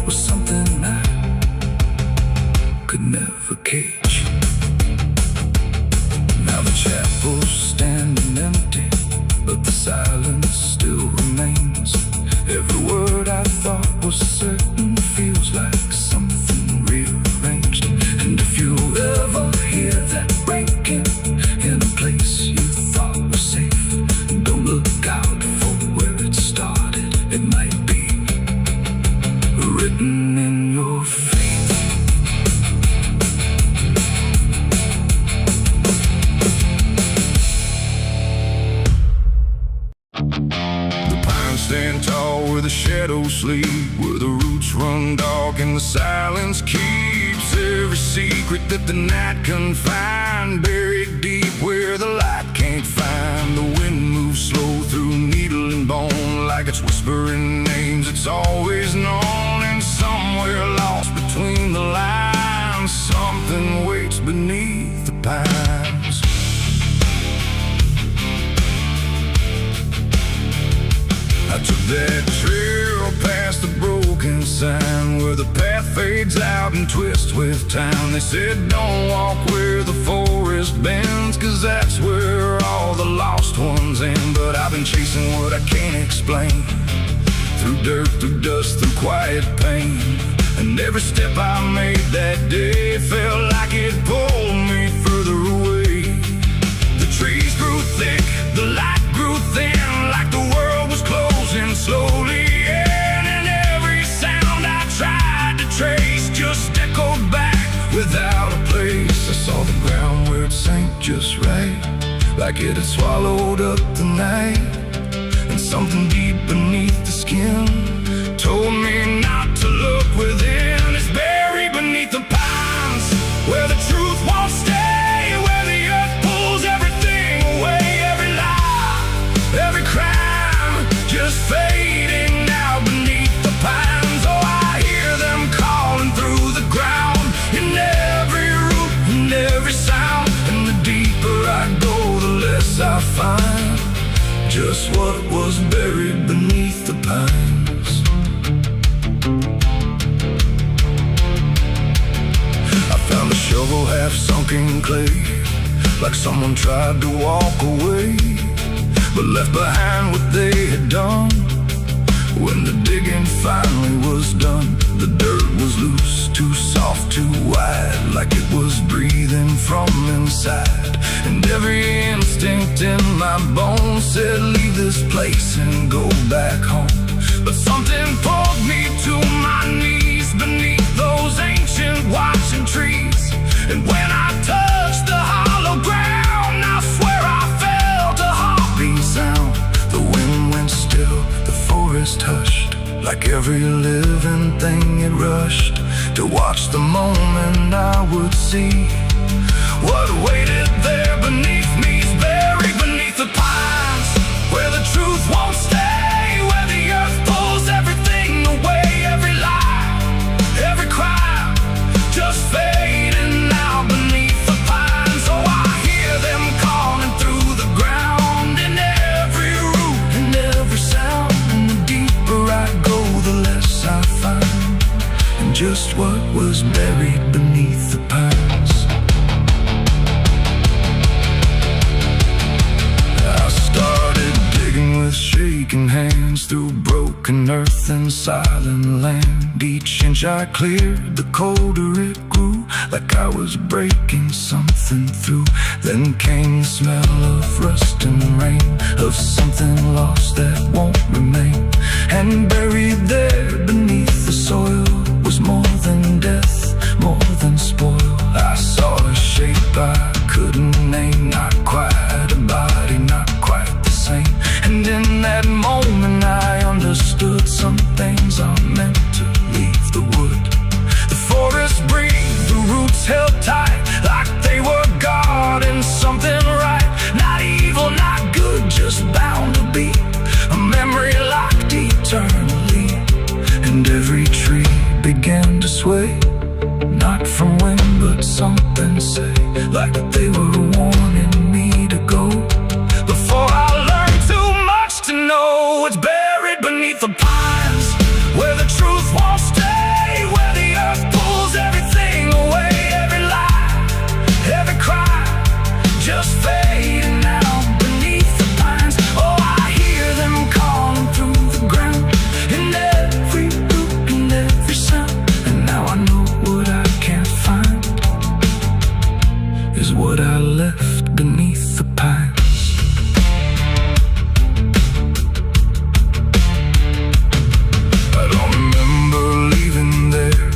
Speaker 1: was something I could never cage. Now the chapel's standing empty, but the silence still remains. Every word I thought was certain feels like something rearranged. And if you ever hear that breaking in a place you thought was safe, don't look out for where it started. It might be written in your fate. Stand tall where the shadows sleep, where the roots run dark and the silence keeps every secret that the night can find. Buried deep where the light can't find. The wind moves slow through needle and bone, like it's whispering names it's always known. And somewhere lost between the lines, something waits beneath the pines. I took that trail past the broken sign, where the path fades out and twists with time. They said don't walk where the forest bends, 'cause that's where all the lost ones end. But I've been chasing what I can't explain, through dirt, through dust, through quiet pain. And every step I made that day felt like it pulled me further away. The trees grew thick, the light grew thin, like the world was closing slowly in. And every sound I tried to trace just echoed back without a place. I saw the ground where it sank just right, like it had swallowed up the night. And something deep beneath the skin told me not to look within. It's buried beneath the pines, where the truth won't stay, where the earth pulls everything away. Every lie, every crime, just fading now beneath the pines. Oh, I hear them calling through the ground, in every root and every sound. And the deeper I go, the less I find just what was buried beneath the pines. I found a shovel half sunk in clay, like someone tried to walk away, but left behind what they had done. When the digging finally was done, the dirt was loose, too soft, too wide, like it was breathing from inside. And every instinct in my bones said leave this place and go back home. But something pulled me to my knees beneath those ancient watching trees. And when I touched the hollow ground, I swear I felt a heartbeat sound. The wind went still, the forest hushed, like every living thing it rushed to watch the moment I would see what waited there beneath me. Is buried beneath the pines, where the truth won't stay, where the earth pulls everything away. Every lie, every crime, just fading now beneath the pines. Oh, I hear them calling through the ground, in every root and every sound. And the deeper I go, the less I find, and just what was buried beneath the pines. I started digging with shaking hands through broken earth and silent land. Each inch I cleared, the colder it grew, like I was breaking something through. Then came the smell of rust and rain, of something lost that won't remain. And buried there beneath the soil was more than death, more than spoil. I saw a shape I couldn't name, not quite a body, not quite the same. And in that moment I understood some things are meant to leave the wood. The forest breathed, the roots held tight, like they were guarding something right. Not evil, not good, just bound to be a memory locked eternally. And every tree began to sway, not from wind but something say, like they were warning me to go. Before I learned too much to know, it's buried beneath the pines, where the truth won't stay, where the earth pulls everything away. Every lie, every crime, just fading now beneath the pines. Oh, I hear them calling through the ground, in every root and every sound. And now I know what I can't find is what I left beneath the pines. I don't remember leaving there,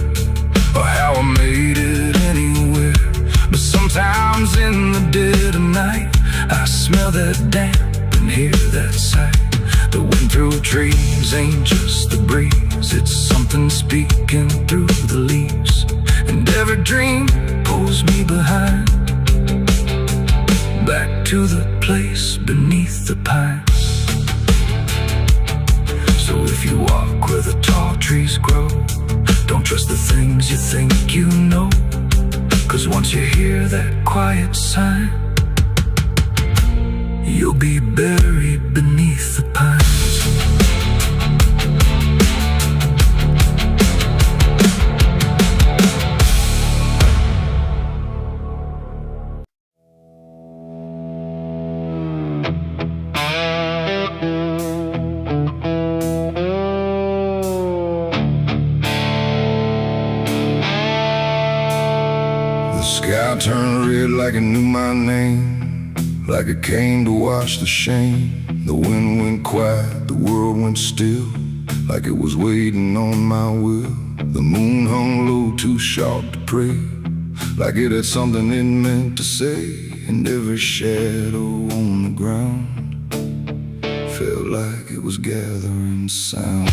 Speaker 1: or how I made it anywhere. But sometimes in the dead of night, I smell that damp and hear that sight. The wind through trees ain't just the breeze, it's something speaking through the
Speaker 2: leaves, and every dream pulls me behind, back to the place beneath the pines. So if you walk where the tall trees grow, don't trust the things you think you know, 'cause once you hear that quiet sign, you'll be buried beneath the pines.
Speaker 1: The sky turned red like it knew my name, like it came to wash the shame. The wind went quiet, the world went still, like it was waiting on my will. The moon hung low, too sharp to pray, like it had something it meant to say. And every shadow on the ground felt like it was gathering sound.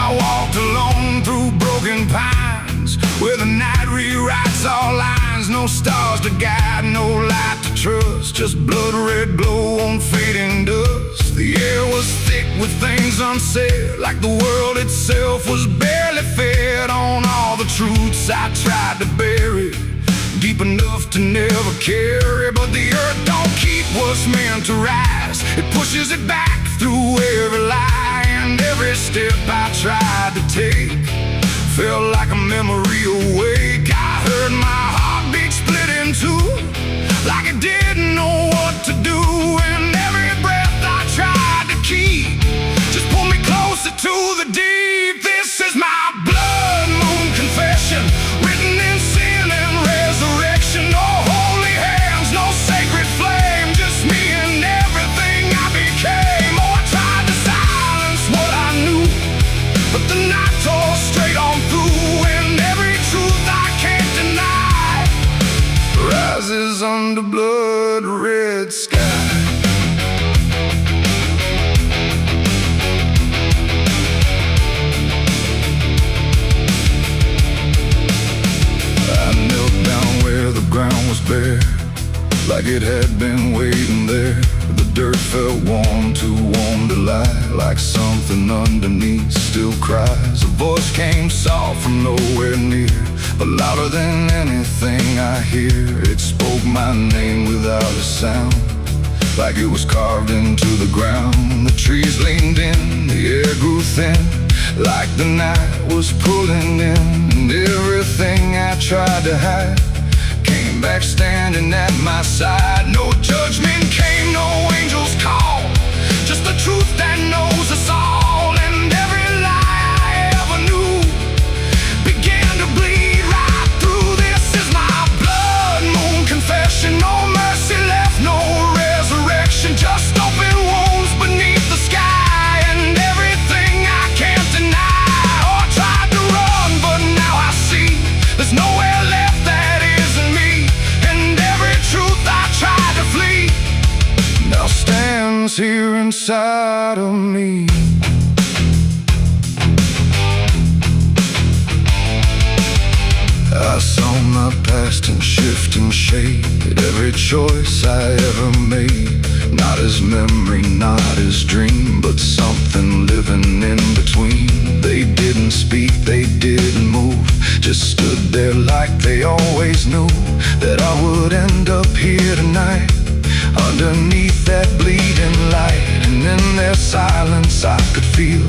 Speaker 1: I walked alone through broken pines, where the night rewrites all lines. No stars to guide, no light to trust, just blood-red glow on fading dust. The air was thick with things unsaid, like the world itself was barely fed on all the truths I tried to bury, deep enough to never carry. But the earth don't keep what's meant to rise, it pushes it back through every lie. And every step I tried to take felt like a memory awake. I heard my heartbeat split in two, like it didn't know what to do. And every breath I tried to keep just pulled me closer to the deep. This is my blood moon confession, written in sin and resurrection. No holy hands, no sacred flame, just me and everything I became. Oh, I tried to silence what I knew, but the night tore straight on through. And every truth I can't deny rises under blood-red sky. I knelt down where the ground was bare, like it had been waiting there. The dirt felt warm, too warm to lie, like something underneath still cries. A voice came soft from nowhere near, but louder than anything I hear. It spoke my name without a sound, like it was carved into the ground. The trees leaned in, the air grew thin, like the night was pulling in. And everything I tried to hide came back standing at my side. No judgment came, no angel's call, just the truth that knows us all. And every lie I ever knew began to bleed right through. This is my blood moon confession, no mercy left, no resurrection, just open wounds beneath the sky. And everything I can't deny. Oh, I tried to run, but now I see there's nowhere left that isn't me. And every truth I tried to flee now stands here inside of me. I saw my past in shifting shade, every choice I ever made, not as memory, not as dream, but something living in between. They didn't speak, they didn't move, just stood there like they always knew that I would end up here tonight, underneath that bleeding light. And in their silence I could feel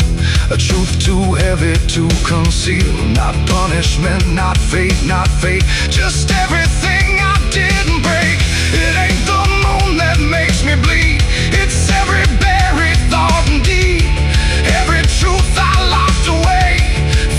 Speaker 1: a truth too heavy to conceal. Not punishment, not fate, not fate, just everything I didn't break. It ain't the moon that makes me bleed, it's every buried thought and deed, every truth I locked away,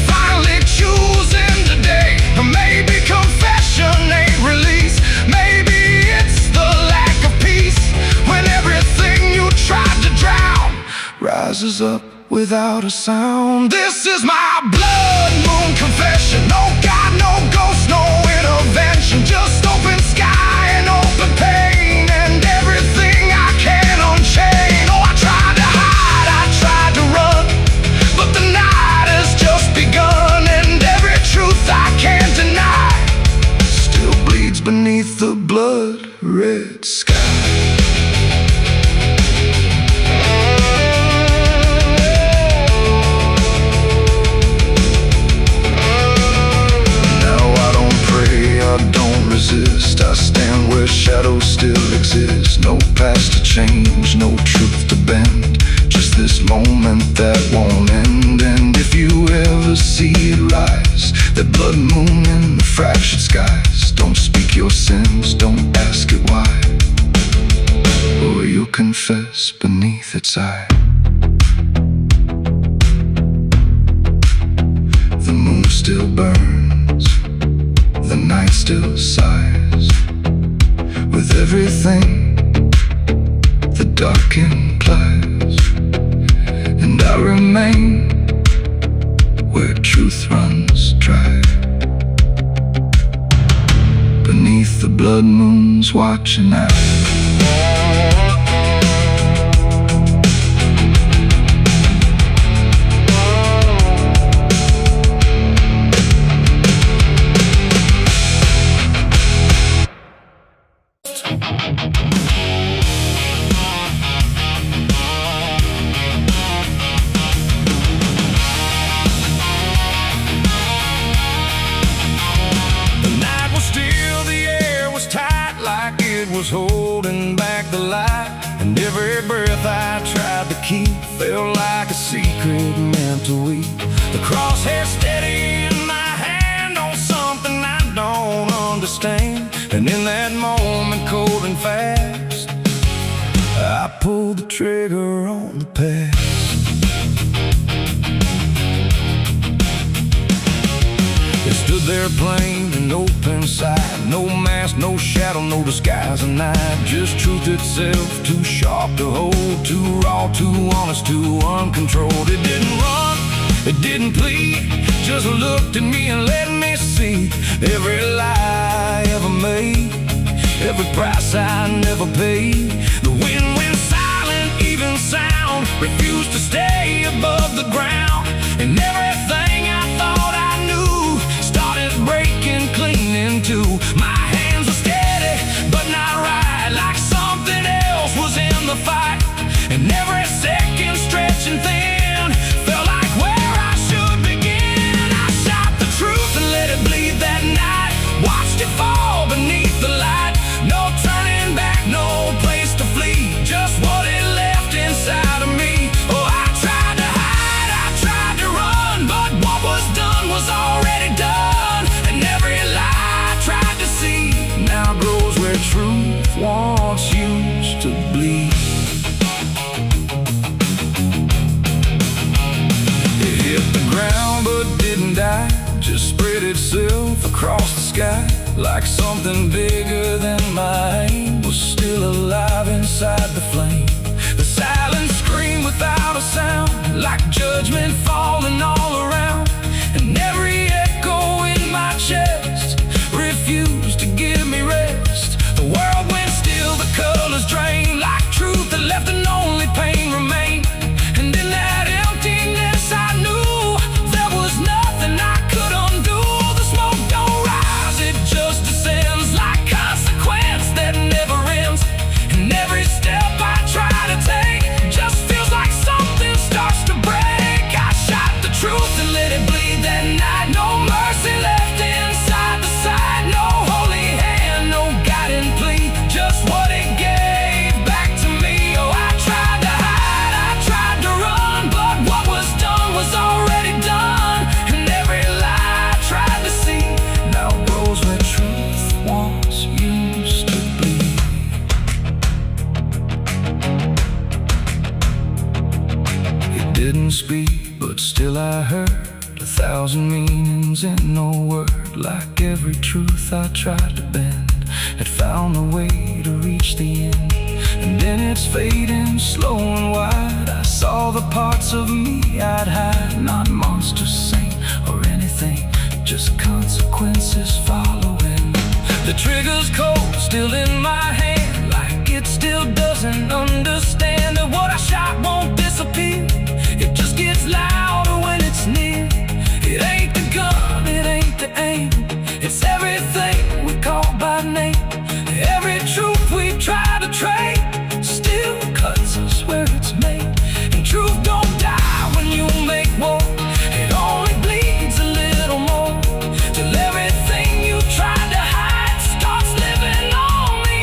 Speaker 1: finally choosing today. Maybe confession ain't release, maybe it's the lack of peace, when everything you tried to drown rises up without a sound. This is my blood moon confession, no God, no ghost, no intervention, just open sky and open pain. shadow still exists. No past to change, no truth to bend. Just this moment that won't end. And if you ever see it rise, that blood moon in the fractured skies, don't speak your sins, don't ask it why, or you'll confess beneath its eye. The moon still burns, the night still sighs, with everything the dark implies. And I remain where truth runs dry, beneath the blood moon's watching eye.
Speaker 2: Was holding back the light, and every breath I tried to keep felt like a secret meant to weep. The crosshair steady in my hand on something I don't understand, and in that moment, cold and fast, I pulled the trigger on the past. It stood there plain and open sight, no mask, no shadow, no disguise at night. Just truth itself, too sharp to hold, too raw, too honest, too uncontrolled. It didn't run, it didn't plead, just looked at me and let me see every lie I ever made, every price I never paid. The wind went silent, even sound refused to stay above the ground, and everything I thought I knew started breaking clean in two. My hands were steady, but not right, like something else was in the fight, and every second stretching thin felt like where I should begin. I shot the truth and let it bleed that night, watched it fall beneath the light. No turning back, no place to flee, just what it left inside of me. Oh, I tried to hide, I tried to run, but what was done was already done, and every lie I tried to see now grows where truth once used to bleed. It hit the ground but didn't die, just spread itself across the sky, like something bigger than my aim was still alive inside the flame. The silent scream without a sound, like judgment falling all around, and every echo in my chest refused to give me rest. The world went still, the colors drained, like truth that left and only pain remained. And in that emptiness I knew there was nothing I could undo. The smoke don't rise, it just descends, like consequence that never ends. And every step I try to take just feels like something starts to break. I shot the truth and let it bleed that night. No mercy left inside the side, no holy hand, no guiding plea, just what it gave back to me. Oh, I tried to hide, I tried to run, but what was done was already done, and every lie I tried to see now grows where truth once used to bleed. It didn't speak, but still I heard 1,000 meanings in no word. Like every truth I tried to bend had found a way to reach the end. And in its fading, slow and wide, I saw the parts of me I'd hide. Not monster, saint, or anything, just consequences following. The trigger's cold, still in my hand, like it still doesn't understand that what I shot won't disappear. It just gets louder when it's near. It ain't the gun, it ain't the aim, it's everything we call by name. Every truth we try to trade still cuts us where it's made. And truth don't die when you make war, it only bleeds a little more, till everything you tried to hide starts living on the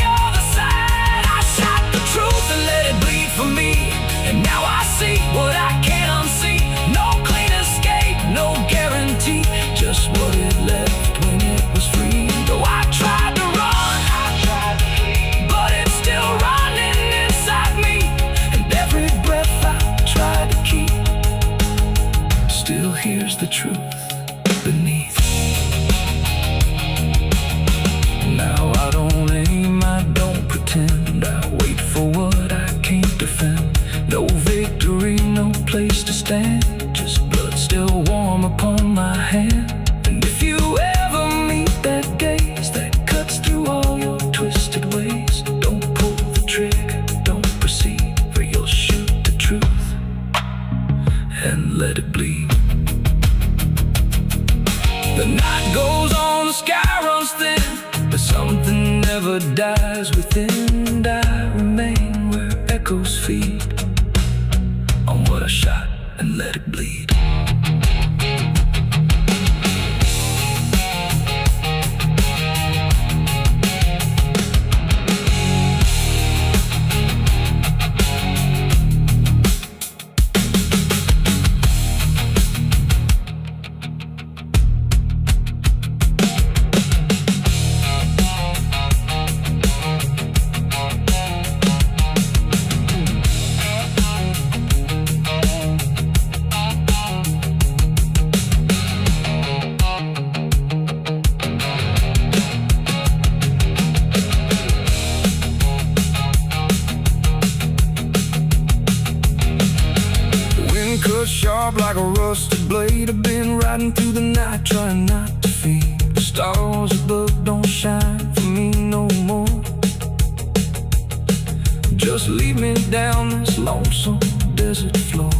Speaker 2: truth beneath. Now I don't aim, I don't pretend, I wait for what I can't defend. No victory, no place to stand, just blood still warm upon my hand. And if you ever meet that gaze that cuts through all your twisted ways, don't pull the trigger, don't proceed, for you'll shoot the truth and let it bleed. The night goes on, the sky runs thin, but something never dies within. And I remain where echoes feed on what I shot and let it bleed. Cut sharp like a rusted blade, I've been riding through the night trying not to fade. The stars above don't shine for me no more. Just lead me down this lonesome desert floor.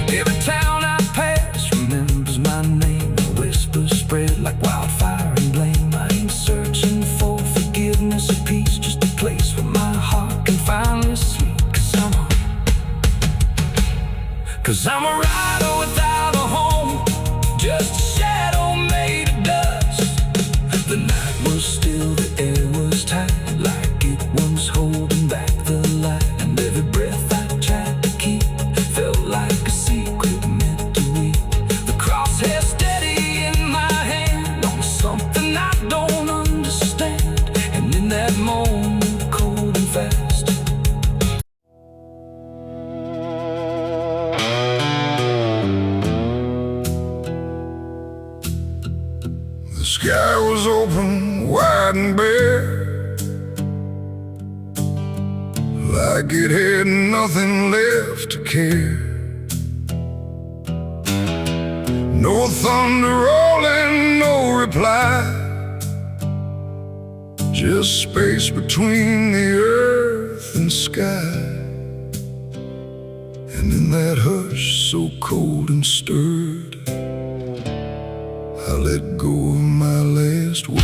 Speaker 2: Every town I pass remembers my name. The whispers spread like wildfire and blame. I ain't searching for forgiveness or peace, just a place where my heart can finally sleep. Cause I'm a rider without a home, just a shadow made of dust. The night was still, the air was tight, like it was holding back the light. And every breath I tried to keep felt like a secret meant to weep. The crosshair steady in my hand on something I don't understand. And in that moment, cold and fast,
Speaker 1: the sky was open, wide and bare, like it had nothing left to care. No thunder rolling, no reply, just space between the earth and sky. And in that hush so cold and stirred, I let go of my last words.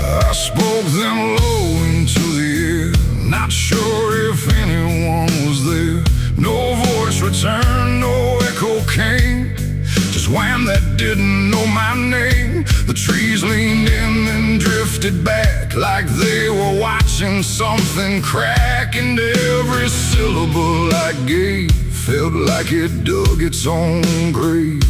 Speaker 1: I spoke them low into the air, not sure if anyone was there. No voice returned, no echo came, just wham that didn't know my name. The trees leaned in and drifted back like they were watching something crack. And every syllable I gave felt like it dug its own grave.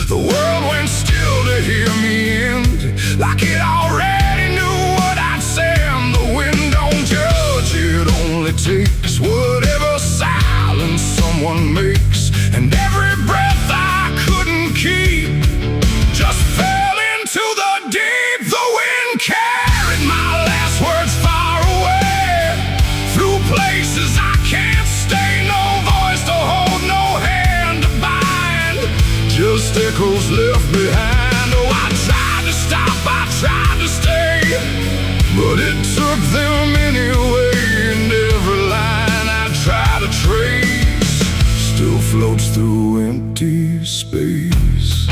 Speaker 1: The world went still to hear me end, like it already knew what I'd say. And the wind don't judge, it only takes whatever silence someone makes. And every breath I couldn't keep just fell into the deep. The wind carried my last words far away, through places I can't stay. No voice to hold, no hand to bind, just echoes left behind. Oh, I tried to stop, I tried to stay, but it took them anyway. And every line I try to trace still floats through empty space.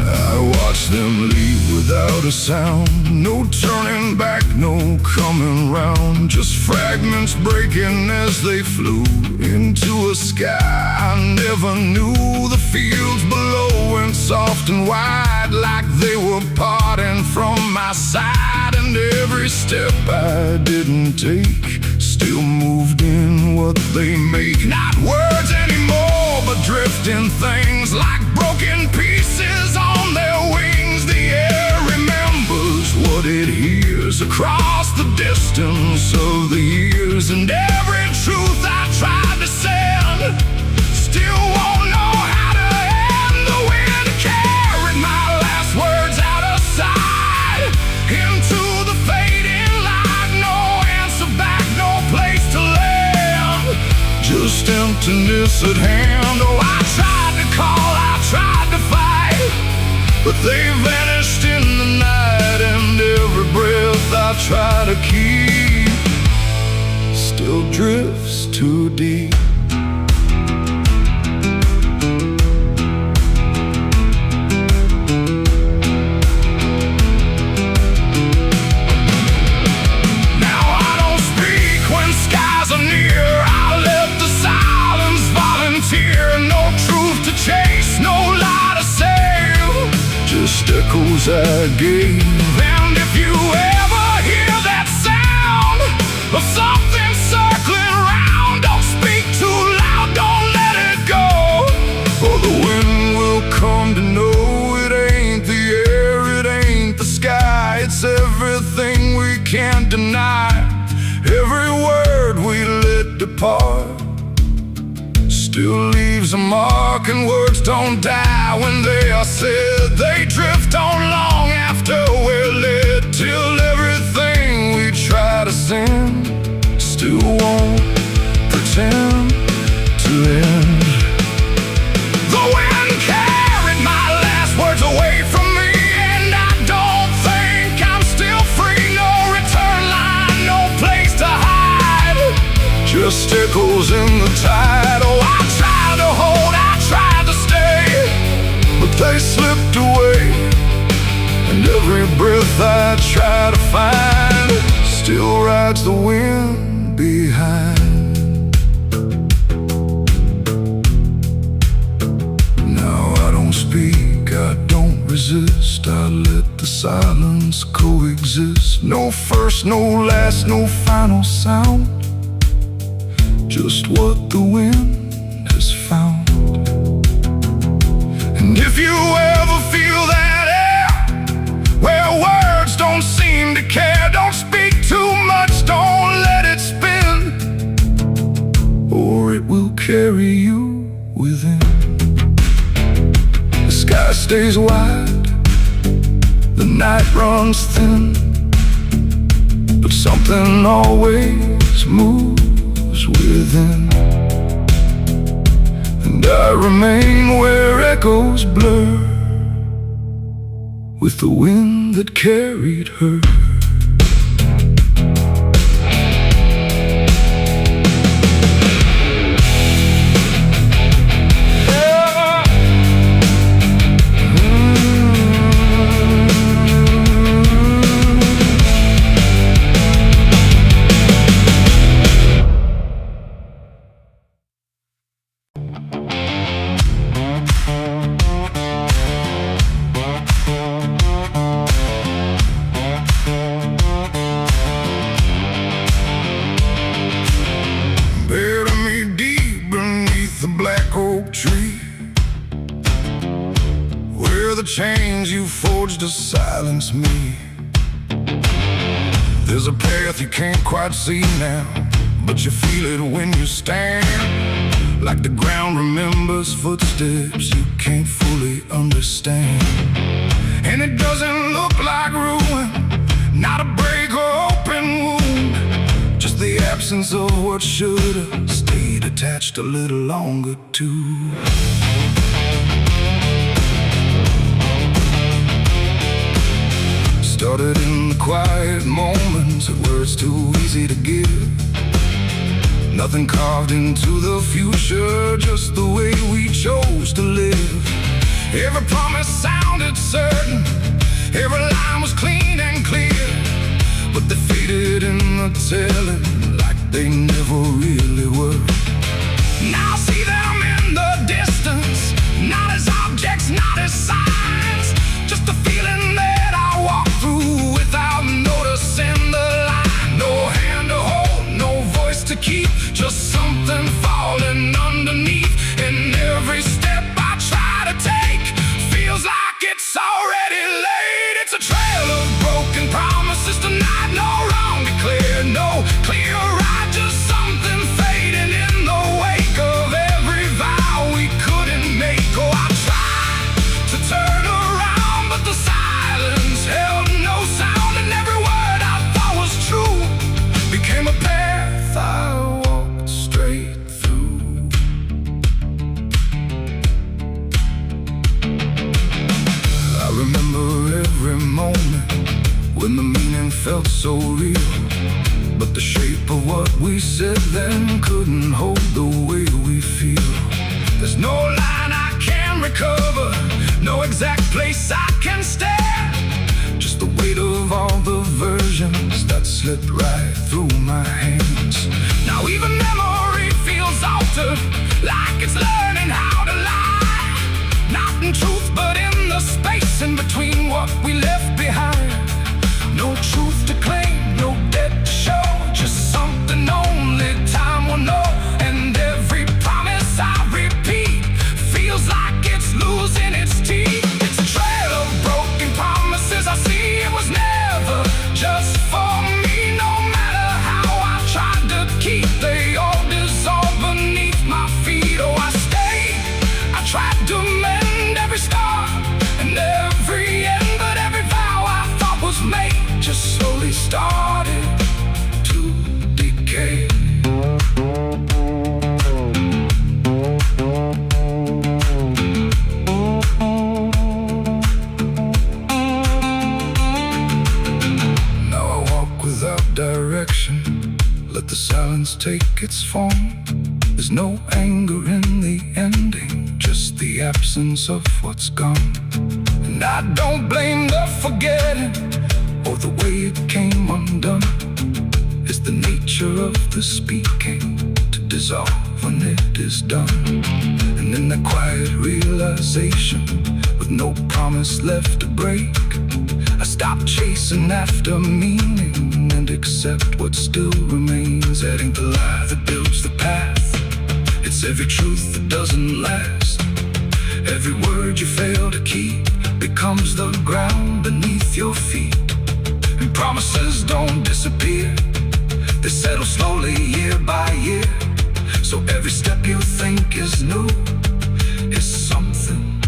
Speaker 1: I watched them leave without a sound, no turning back, no coming round, just fragments breaking as they flew into a sky I never knew. The fields below went soft and wide, like they were parting from my side. And every step I didn't take still moved in what they make. Not words anymore, but drifting things, like broken pieces fades across the distance of the years, and every truth I tried to send still won't know how to end. The wind carried my last words out of sight into the fading light. No answer back, no place to land, just emptiness at hand. Oh, I tried to call, I tried to fight, but they vanished in the night, and every breath I try to keep still drifts too deep. Now I don't speak when skies are near. I let the silence volunteer. No truth to chase, no lie to save, just echoes I gave. And if you ever hear that sound of something circling round, don't speak too loud, don't let it go, or the wind will come to know it ain't the air, it ain't the sky, it's everything we can't deny. Every word we let depart still leaves a mark, and words don't die when they are said. They drift on long after we're lit, till everything we try to send still won't pretend to end. The wind carried my last words away from me, and I don't think I'm still free. No return line, no place to hide, just echoes in the tide. Oh, I tried to hold, I tried to stay, but they slipped away, and every breath I try to find still rides the wind behind. Now I don't speak, I don't resist, I let the silence coexist. No first, no last, no final sound, just what the wind has found. And if you ever feel that air where words don't seem to care, don't speak too much, don't let it spin, or it will carry you within. The sky stays wide, the night runs thin, but something always moves within, and I remain where echoes blur with the wind that carried her. The chains you forged to silence me. There's a path you can't quite see now, but you feel it when you stand. Like the ground remembers footsteps you can't fully understand. And it doesn't look like ruin, not a break or open wound, just the absence of what should have stayed attached a little longer too. Started in the quiet moments where it's too easy to give. Nothing carved into the future, just the way we chose to live. Every promise sounded certain, every line was clean and clear, but they faded in the telling like they never really were. Now I see them in the distance, not as objects, not as signs, just a feeling that I walk through without noticing the line. No hand to hold, no voice to keep, just something falling underneath. And every step I try to take feels like it's already late. It's a trail of broken promises tonight. what we said then couldn't hold the way we feel. There's no line I can recover, no exact place I can stand. Just the weight of all the versions that slipped right through my hands. Now even memory feels altered, like it's learning how to lie. Not in truth, but in the space in between what we left behind. No truth to claim, no debt to show, just something only time will know. And every promise I repeat feels like it's losing its teeth. It's a trail of broken promises I see. It was never just for me. No matter how I tried to keep, they all dissolve beneath my feet. Oh, I stayed, I tried to mend every scar and every end, but every vow I thought was made just slowly started to decay. Now I walk without direction, let the silence take its form. There's no anger in the ending, just the absence of what's gone. And I don't blame the forgetting or the way it came undone. It's the nature of the speaking to dissolve when it is done. And in the quiet realization, with no promise left to break, I stop chasing after meaning and accept what still remains. Adding the lie that builds the path, it's every truth that doesn't last. Every word you fail to keep becomes the ground beneath your feet. And promises don't disappear, they settle slowly year by year. So every step you think is new is something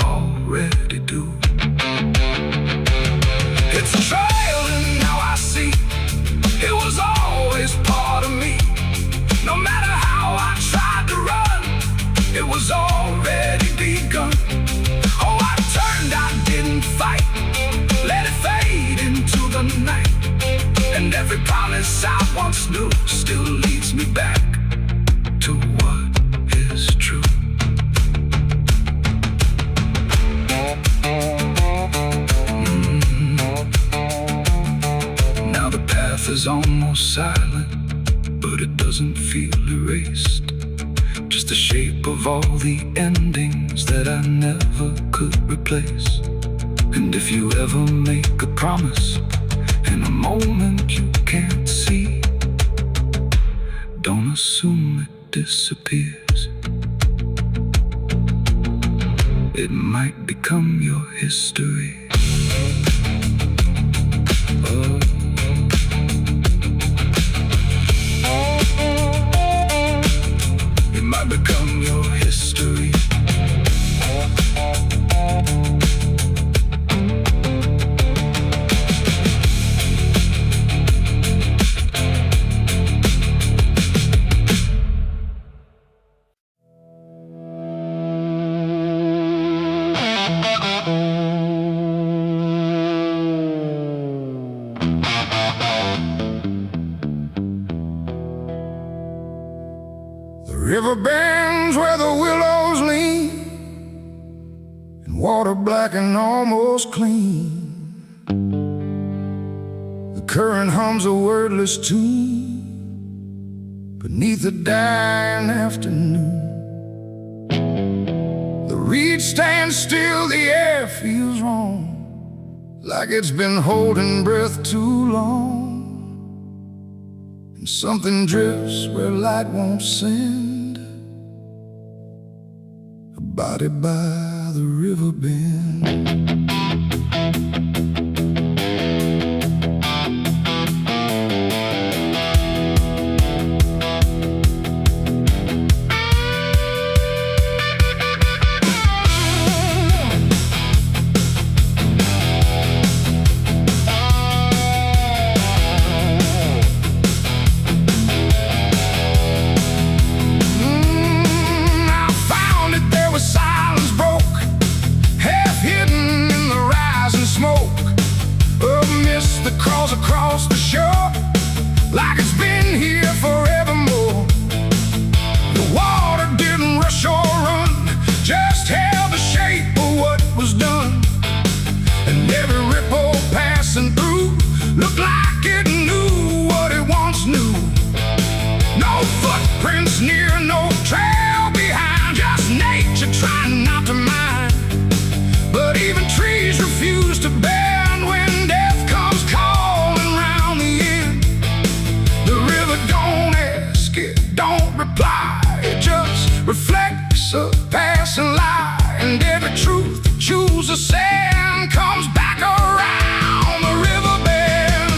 Speaker 1: already due. It's a trail and now I see it was always part of me. No matter how I tried to run, it was already begun. Oh, I turned, I didn't fight, let it fade into the night. And every promise I once knew still leads me back to what is true. Now the path is almost silent, but it doesn't feel erased. Just the shape of all the endings that I never could replace. And if you ever make a promise in a moment you can't see, don't assume it disappears. It might become your history. Oh. It might become your history. River bends where the willows lean, and water black and almost clean. The current hums a wordless tune beneath the dying afternoon. The reed stands still, the air feels wrong, like it's been holding breath too long. And something drifts where light won't send, a body by the river bend. Silence broke, half hidden is near, no trail behind, just nature trying not to mind. But even trees refuse to bend when death comes calling round the end. The river don't ask, it don't reply, it just reflects a passing lie. And every truth that chooses sand comes back around the river bend.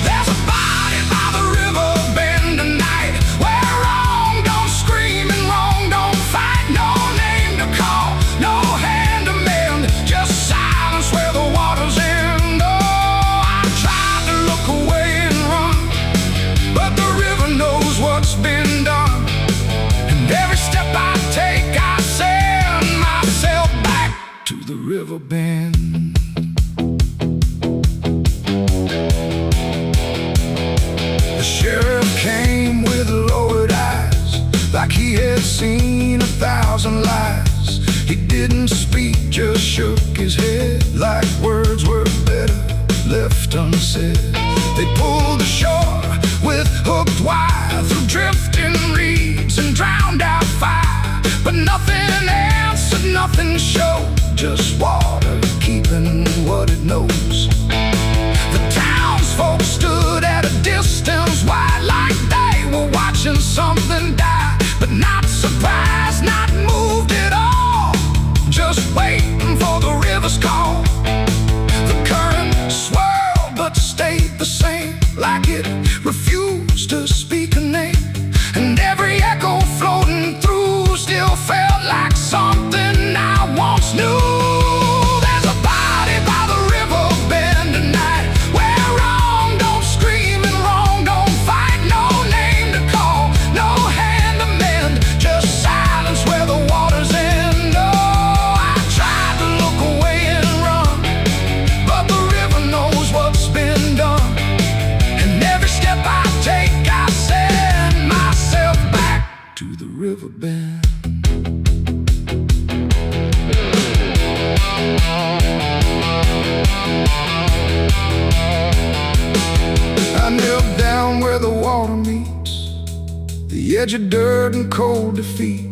Speaker 1: There's a body by the river bend tonight, where wrong don't scream and wrong don't fight. No name to call, no hand to mend, just silence where the waters end. Oh, I tried to look away and run, but the river knows what's been done. And every step I take, I send myself back to the river bend. The sheriff came with lowered eyes, like he had seen 1,000 lies. He didn't speak, just shook his head, like words were better left unsaid. They pulled ashore with hooked wire through drifting reeds and drowned out fire. But nothing answered, nothing showed, just water keeping what it knows. The townsfolk stood at a distance wide, like they were watching something die. But not surprised, not moved at all, just waiting for the river's call. The current swirled but stayed the same, like it refused to speak a name. And every echo floating through still felt like something I once knew. There's a body by the river bend tonight, where wrong don't scream and wrong don't fight. No name to call, no hand to mend, just silence where the waters end. Oh, I tried to look away and run, but the river knows what's been done. And every step I take, I send myself back to the river bend. I knelt down where the water meets the edge of dirt and cold defeat.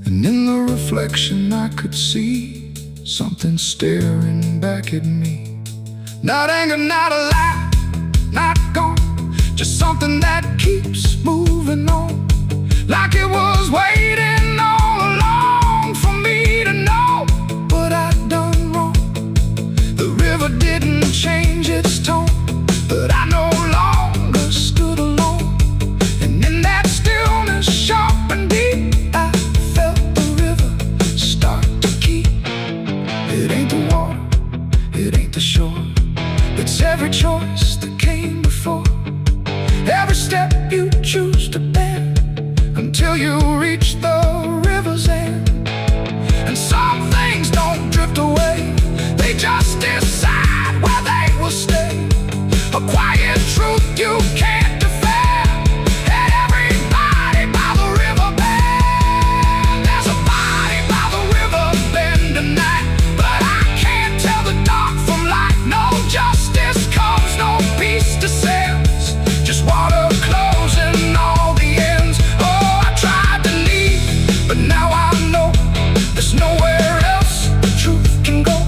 Speaker 1: And in the reflection I could see something staring back at me. Not anger, not a lie, not gone, just something that keeps moving on, like it was waiting all along for me to know what I'd done wrong. The river didn't change its tone, but I no longer stood alone. And in that stillness, sharp and deep, I felt the river start to keep. It ain't the water, it ain't the shore, it's every choice that came before. Every step you choose to bend, until you reach the river's end. And some things don't drift away, they just decide where they will stay. A quiet truth you can't defend. And everybody by the river bend. There's a body by the river bend tonight, but I can't tell the dark from light. No justice comes, no peace descends, just water closing all the ends. Oh, I tried to leave, but now I know there's nowhere else the truth can go.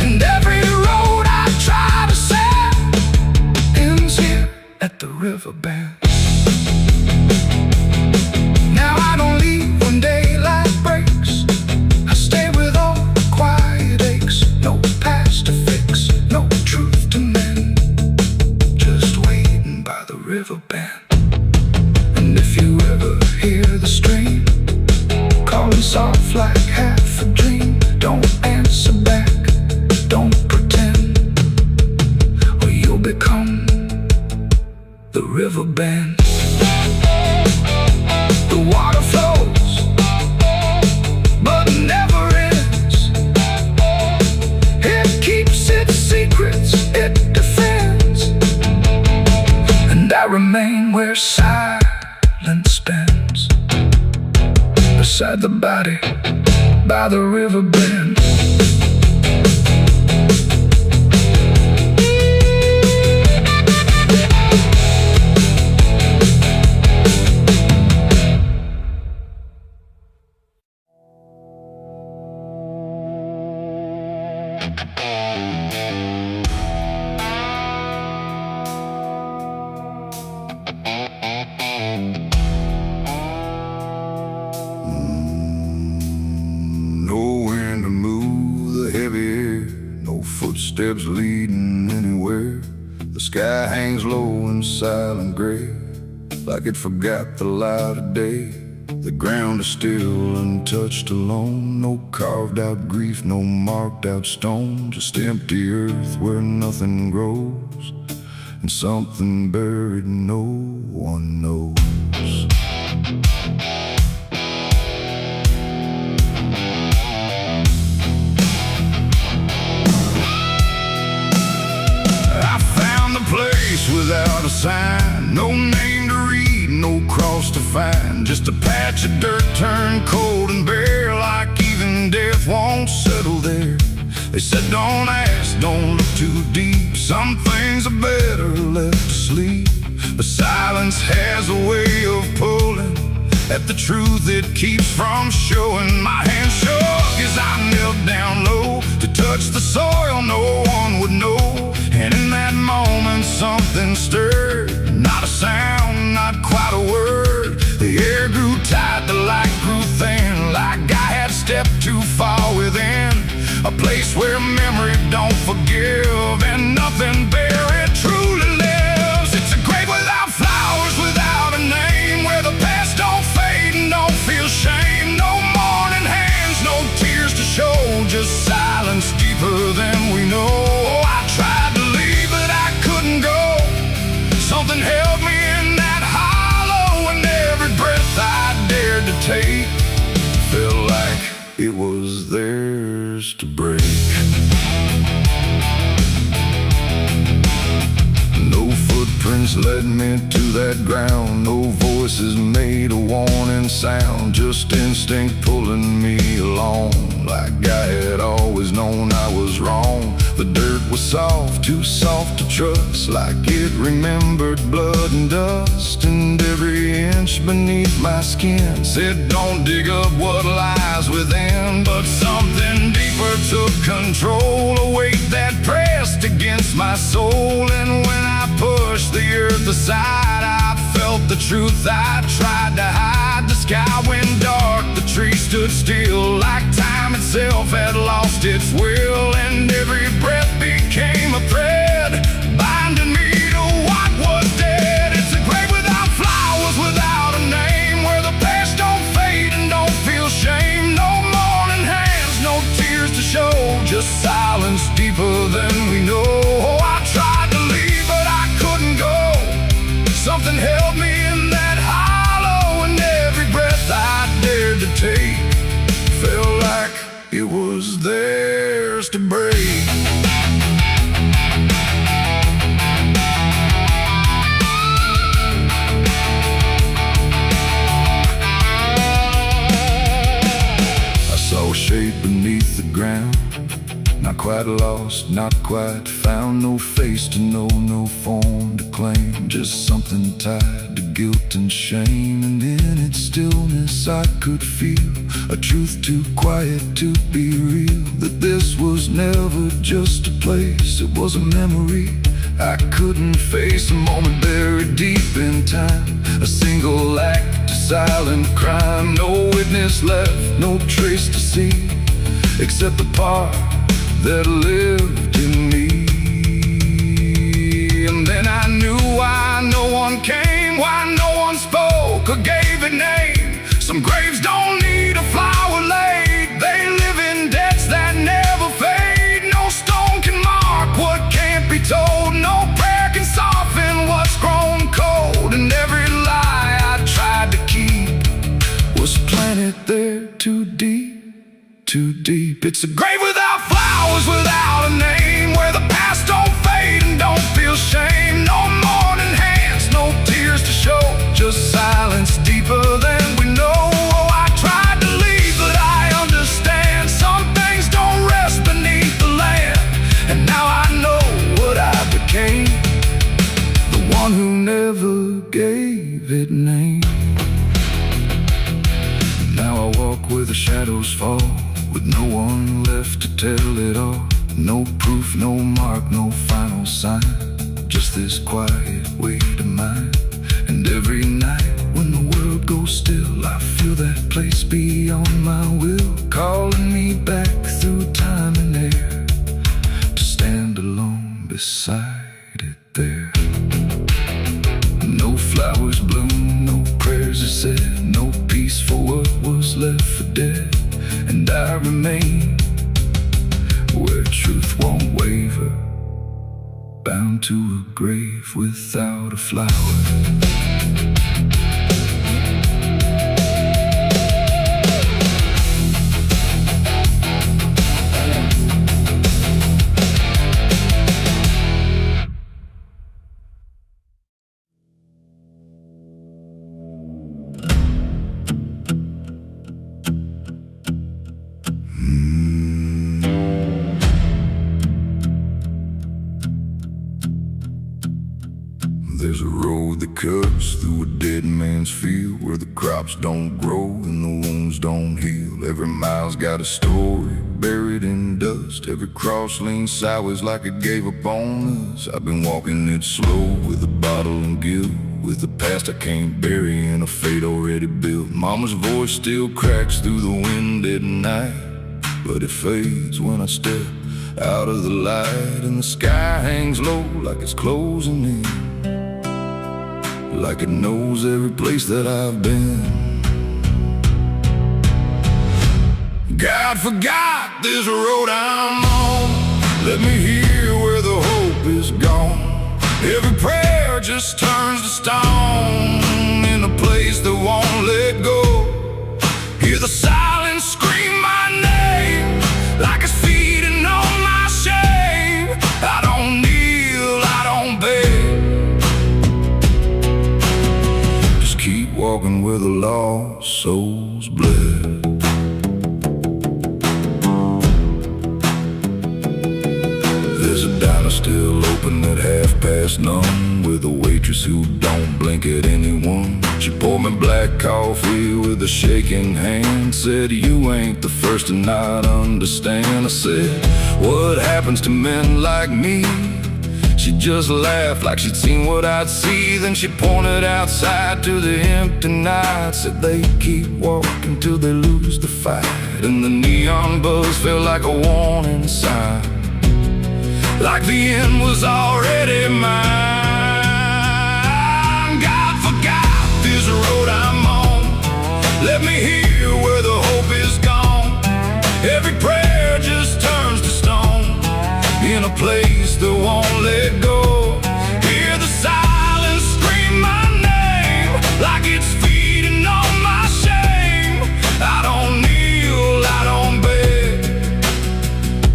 Speaker 1: And every road I try to set ends here at the river bend. Now I don't leave when daylight breaks, I stay with all the quiet aches. No past to fix, no truth to mend, just waiting by the river bend. And if you ever hear the stream calling soft like half a dream, don't answer back, don't pretend, or you'll become the river bend. The water flows, but never ends. It keeps its secrets, it defends. And I remain where silence bends, beside the body by the river bend. roads leading anywhere. The sky hangs low in silent gray, like it forgot the light of day. The ground is still untouched alone, no carved out grief, no marked out stone, just empty earth where nothing grows, and something buried no one knows. Place without a sign, no name to read, no cross to find, just a patch of dirt turned cold and bare, like even death won't settle there. They said don't ask, don't look too deep, some things are better left asleep. But silence has a way of pulling at the truth it keeps from showing. My hand shook as I knelt down low to touch the soil no one would know. And in that moment something stirred, not a sound, not quite a word. The air grew tight, the light grew thin, like I had stepped too far within a place where memory don't forgive and nothing buried truly lives. It's a grave without flowers, without a name, where the past don't fade and don't feel shame. No mourning hands, no tears to show, just silence deeper than we know. I tried to leave, but I couldn't go. Something held me in that hollow, and every breath I dared to take felt like it was theirs to break. No footprints led me to that ground, no voices made a warning sound, just instinct pulling me along, like I had always known I was wrong. The dirt was soft, too soft to trust, like it remembered blood and dust, and every inch beneath my skin said don't dig up what lies within. But something deeper took control, a weight that pressed against my soul, and when I pushed the earth aside, I felt the truth I tried to hide. The sky went dark, the trees stood still, like time itself had lost its will, and every breath became a thread, binding me to what was dead. It's a grave without flowers, without a name, where the past don't fade and don't feel shame. No mourning hands, no tears to show, just silence deeper than we know. I tried to leave, but I couldn't go. Something held me in that hollow, and every breath I dared to take felt like it was theirs to break. I saw a shape beneath the ground, not quite lost, not quite found, no face to know, no form to claim, just something tied to guilt and shame. And in its stillness I could feel a truth too quiet to be real, that this was never just a place, it was a memory I couldn't face, a moment buried deep in time, a single act of silent crime, no witness left, no trace to see, except the part that lived in me. And then I knew why no one came, why no one spoke or gave a name. Some graves don't need a flower laid, they live in debts that never fade. No stone can mark what can't be told, no prayer can soften what's grown cold, and every lie I tried to keep was planted there too deep, too deep. It's a grave without flowers, without a name, where the past don't fade and don't feel shame. No mourning hands, no tears to show, just silence deeper than we know. I tried to leave, but I understand some things don't rest beneath the land, and now I know what I became, the one who never gave it name. Now I walk where the shadows fall, with no one left to tell it all. No proof, no mark, no final sign, just this quiet weight of mine. And every night when the world goes still, I feel that place beyond my will, calling me back through time and air, to stand alone. into a grave without a flower. There's a road that cuts through a dead man's field, where the crops don't grow and the wounds don't heal. Every mile's got a story buried in dust. Every cross leans sideways like it gave up on us. I've been walking it slow with a bottle and guilt, with the past I can't bury and a fate already built. Mama's voice still cracks through the wind at night, but it fades when I step out of the light. And the sky hangs low like it's closing in, like it knows every place that I've been. God forgot this road I'm on. Let me hear where the hope is gone. Every prayer just turns to stone in a place that won't let go. Hear the silence scream my name like it's feeding on my shame. I don't kneel, I don't beg, keep walking where the lost souls bled. There's a diner still open at 9:30, with a waitress who don't blink at anyone. She poured me black coffee with a shaking hand, said, "You ain't the first to not understand." I said, "What happens to men like me?" She just laughed like she'd seen what I'd see. Then she pointed outside to the empty night, said they keep walking till they lose the fight. And the neon buzz felt like a warning sign, like the end was already mine. God forgot this road I'm on. Let me hear where the hope is gone. Every prayer just turns to stone in a place that won't let go. Hear the silence scream my name like it's feeding on my shame. I don't kneel, I don't beg,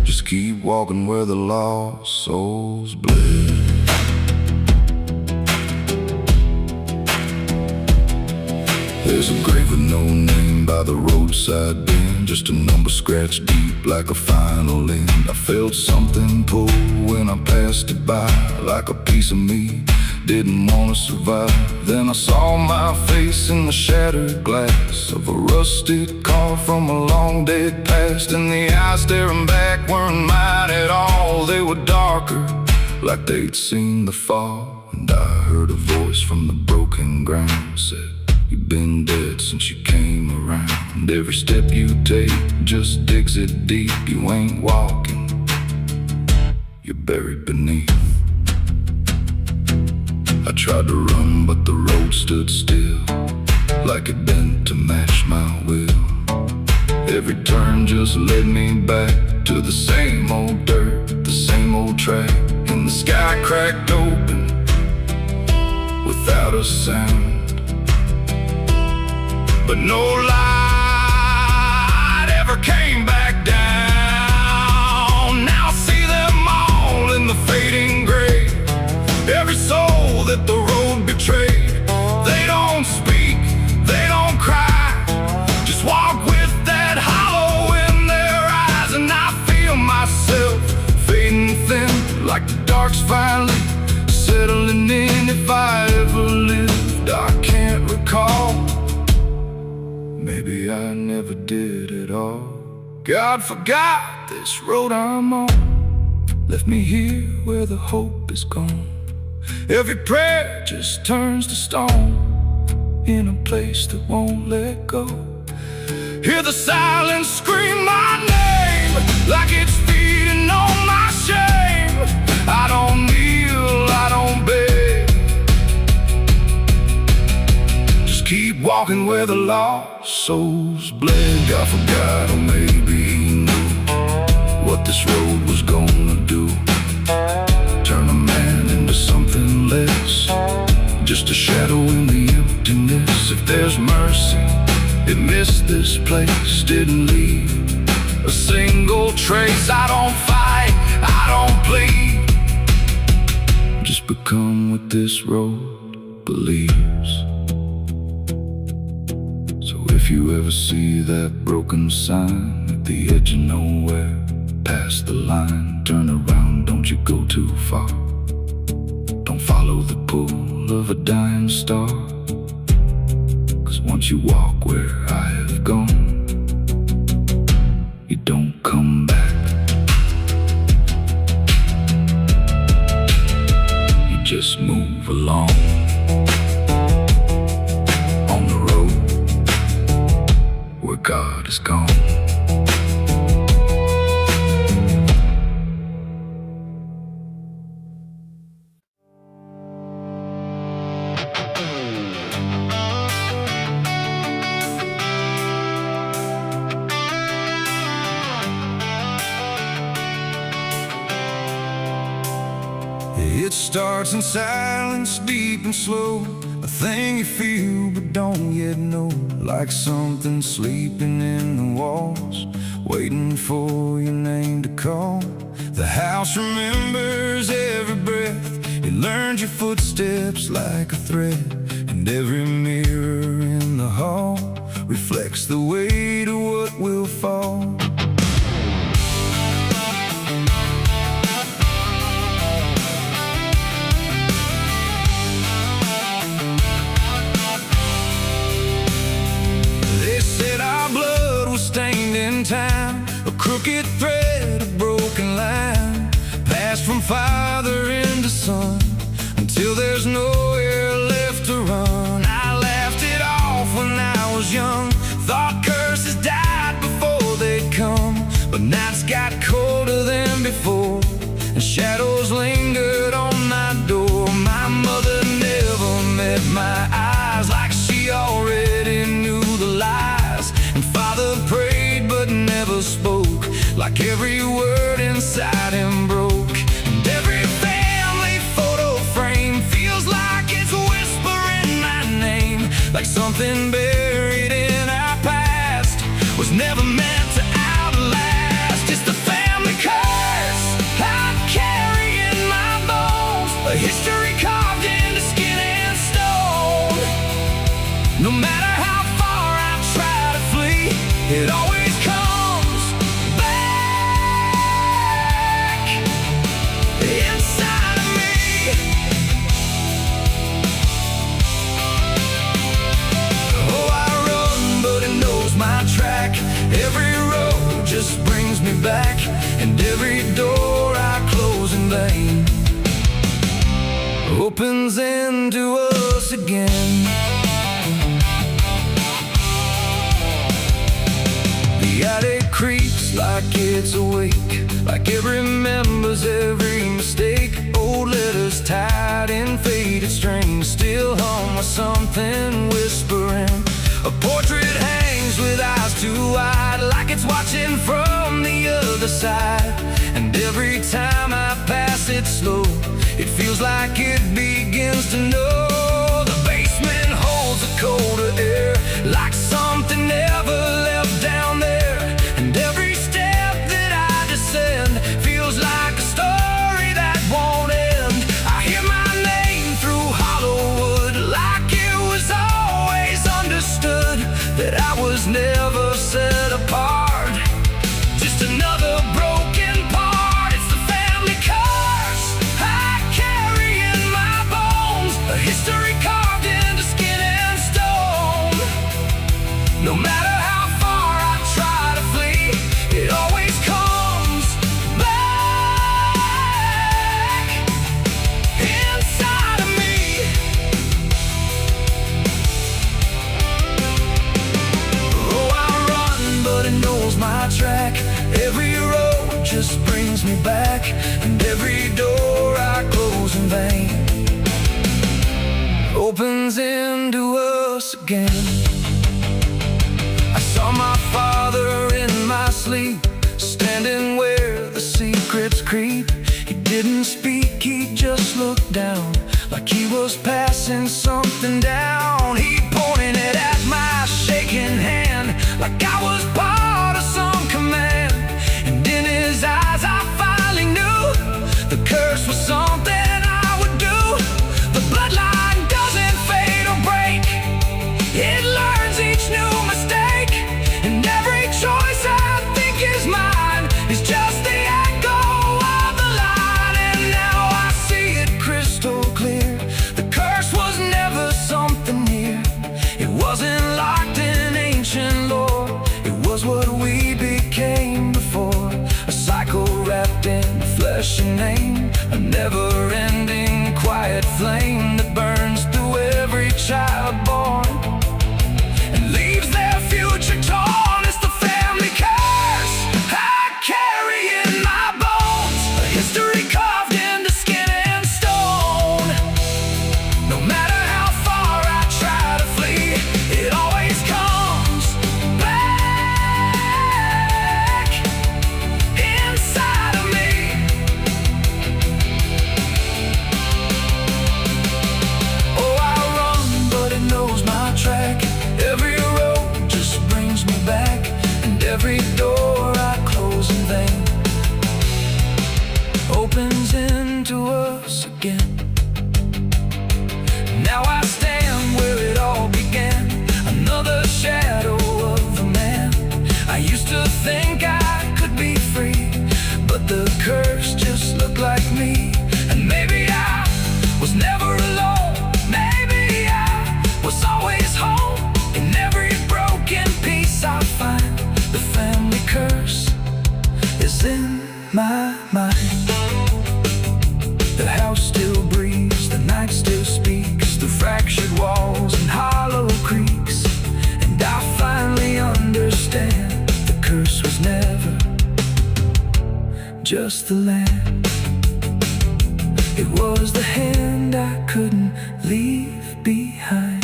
Speaker 1: just keep walking where the lost souls bled. There's a grave with no name by the roadside bend, just a number scratched deep like a final end. I felt something pull when I passed it by, like a piece of me didn't want to survive. Then I saw my face in the shattered glass of a rusted car from a long dead past, and the eyes staring back weren't mine at all. They were darker, like they'd seen the fall. And I heard a voice from the broken ground, said, "You've been dead since you came around. Every step you take just digs it deep. You ain't walking, you're buried beneath." I tried to run, but the road stood still, like it bent to match my will. Every turn just led me back to the same old dirt, the same old track. And the sky cracked open without a sound, but no light ever came back down. Now I see them all in the fading gray, every soul that the road betrayed. They don't speak, they don't cry, just walk with that hollow in their eyes. And I feel myself fading thin, like the dark's finally settling in. If I ever lived, I can't recall. Maybe I never did at all. God forgot this road I'm on. Left me here where the hope is gone. Every prayer just turns to stone in a place that won't let go. Hear the silence scream my name like it's feeding on my shame. I don't kneel, I don't beg, just keep walking where the lost souls bled. God forgot, or maybe he knew what this road was gonna do. Turn a man into just a shadow in the emptiness. If there's mercy, it missed this place, didn't leave a single trace. I don't fight, I don't plead, just become what this road believes. So if you ever see that broken sign at the edge of nowhere, past the line, turn around, don't you go too far. Don't follow the pull of a dying star, 'cause once you walk where I have gone, you don't come back. You just move along on the road where God is gone.
Speaker 2: It starts in silence, deep and slow, a thing you feel but don't yet know. Like something sleeping in the walls, waiting for your name to call. The house remembers every breath, it learns your footsteps like a thread. And every mirror in the hall reflects the weight of what will fall. Stained in time, a crooked thread, a broken line, passed from father into son, until there's nowhere left to run. I laughed it off when I was young, thought curses died before they'd come. But nights got colder than before, and shadows lingered on my door. My mother never met my eyes, like she already knew the lies. And father prayed but never spoke, like every word inside him broke. And every family photo frame feels like it's whispering my name, like something buried in our past was never meant to outlast. It's the family curse I carry in my bones, a history carved into skin and stone. No matter how far I try to flee, it always comes back inside of me. Oh, I run, but it knows my track. Every road just brings me back, and every door I close in vain opens into us again. The attic creaks like it's awake, like it remembers every mistake. Old letters tied in faded strings still hum with something whispering. A portrait hangs with eyes too wide, like it's watching from the other side. And every time I pass it slow, it feels like it begins to know. The basement holds a colder air, like something never left down there. And every step that I descend feels like a story that won't end. I hear my name through hollow wood, like it was always understood that I was never set apart, just another broken part. It's the family curse I carry in my bones, a history carved into skin and stone. No matter how far I try to flee, it always comes back inside of me. Oh, I run, but it knows my track. Every road just brings me back, and every door I close in vain opens into us again. I saw my father in my sleep, standing where the secrets creep. He didn't speak, he just looked down, like he was passing something down. He pointed it at my shaking hand, like I was part of some command. And in his eyes I finally knew the curse was something I would do. The bloodline doesn't fade or break, it learns each new mistake. And every choice I think is mine is just the echo of the line. And now I see it crystal clear, the curse was never something near. It wasn't locked in ancient lore, it was what we became before. A cycle wrapped in flesh and name, a never-ending quiet flame that burns through every child born and leaves their future torn. It's the family curse I carry in my bones, a history carved into skin and stone. No matter how far I try to flee, it always comes back inside of me. Oh, I run, but it knows my track. Every road just brings me back, and every door I close in vain opens into us again. Now I stand where it all began, another shadow of a man. I used to think I could be free, but the curse just looked like me. And maybe I was never alone, maybe I was always home. In every broken piece I find, the family curse is in my mind. The house still breathes, the night still speaks through fractured walls and hollow creaks. And I finally understand the curse was never just the land, it was the hand I couldn't leave behind.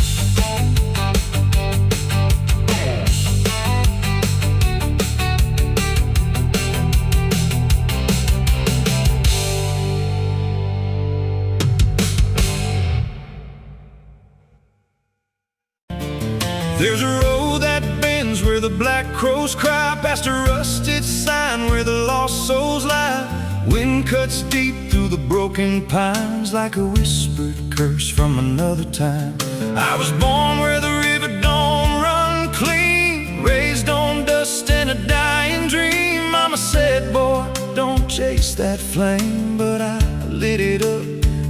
Speaker 2: There's a road that bends where the black crows cry, past a rusted sign where the lost souls lie. Wind cuts deep through the broken pines, like a whispered curse from another time. I was born where the river don't run clean, raised on dust and a dying dream. Mama said, boy, don't chase that flame, but I lit it up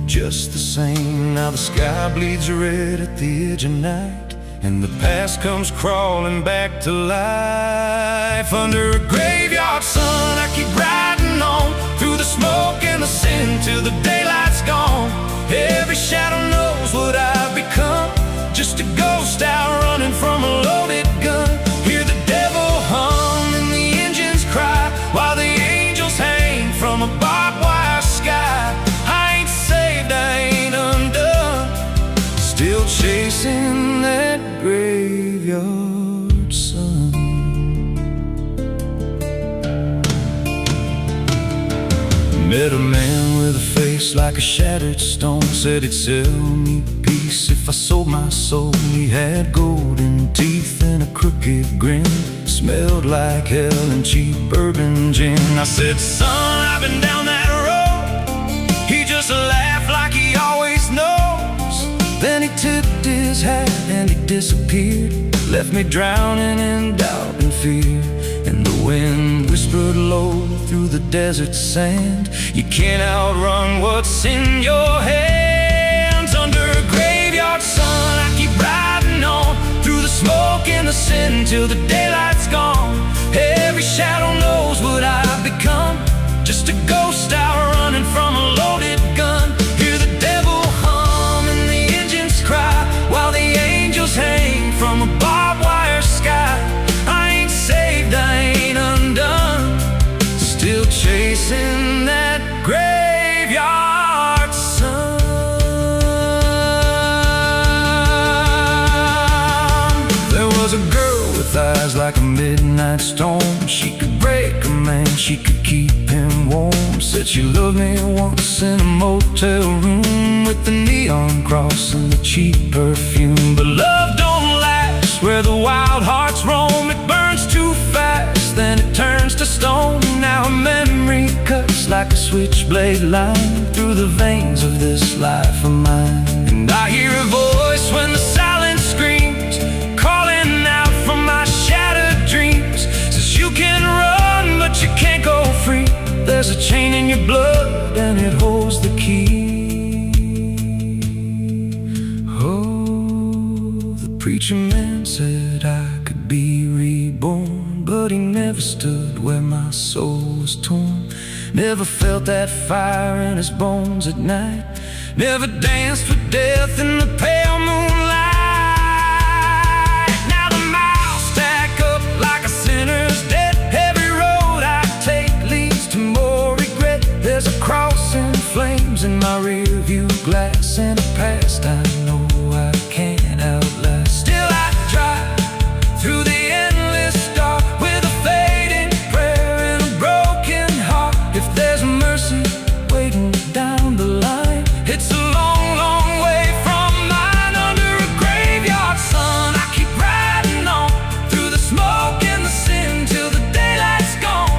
Speaker 2: just the same. Now the sky bleeds red at the edge of night, and the past comes crawling back to life. Under a graveyard sun I keep riding on, through the smoke and the sin till the daylight's gone. Every shadow knows what I've become, just a ghost out running from a loaded gun. Hear the devil hum and the engines cry, while the angels hang from a barbed wire sky. I ain't saved, I ain't undone, still chasing that graveyard sun. Met a man with a face like a shattered stone, said he'd sell me peace if I sold my soul. He had golden teeth and a crooked grin, smelled like hell and cheap bourbon gin. I said, son, I've been down that road. He just laughed like he always knows. Then he tipped his hat and he disappeared, left me drowning in doubt and fear. And the wind whispered low through the desert sand, you can't outrun what's in your hands. Under a graveyard sun I keep riding on, through the smoke and the sin till the daylight's gone. Every shadow knows what I've become, just a ghost out running from a loaded gun. Hear the devil hum and the engines cry, while the angels hang from a barbed wire sky. I ain't saved, I ain't undone, still chasing that graveyard sun. There was a girl with eyes like a midnight storm, she could break a man, she could keep him warm. Said she loved me once in a motel room with the neon cross and the cheap perfume. But love don't last where the wild hearts roam. It burns too fast, then it turns to stone. Now a memory cuts like a switchblade line through the veins of this life of mine. And I hear a voice when the silence screams, calling out from my shattered dreams. Says you can run, but you can't go free. There's a chain in your blood and it holds the key. Oh, the preacher man said I could be reborn, but he never stood where my soul was torn. Never felt that fire in his bones at night. Never danced with death in the pale moonlight. Now the miles stack up like a sinner's debt. Every road I take leads to more regret. There's a cross in flames in my rearview glass, and a past I know I can't outlast. Still I drive through the endless dark with a fading prayer and a broken heart. If there's mercy waiting down the line, it's a long, long way from mine. Under a graveyard sun, I keep riding on through the smoke and the sin till the daylight's gone.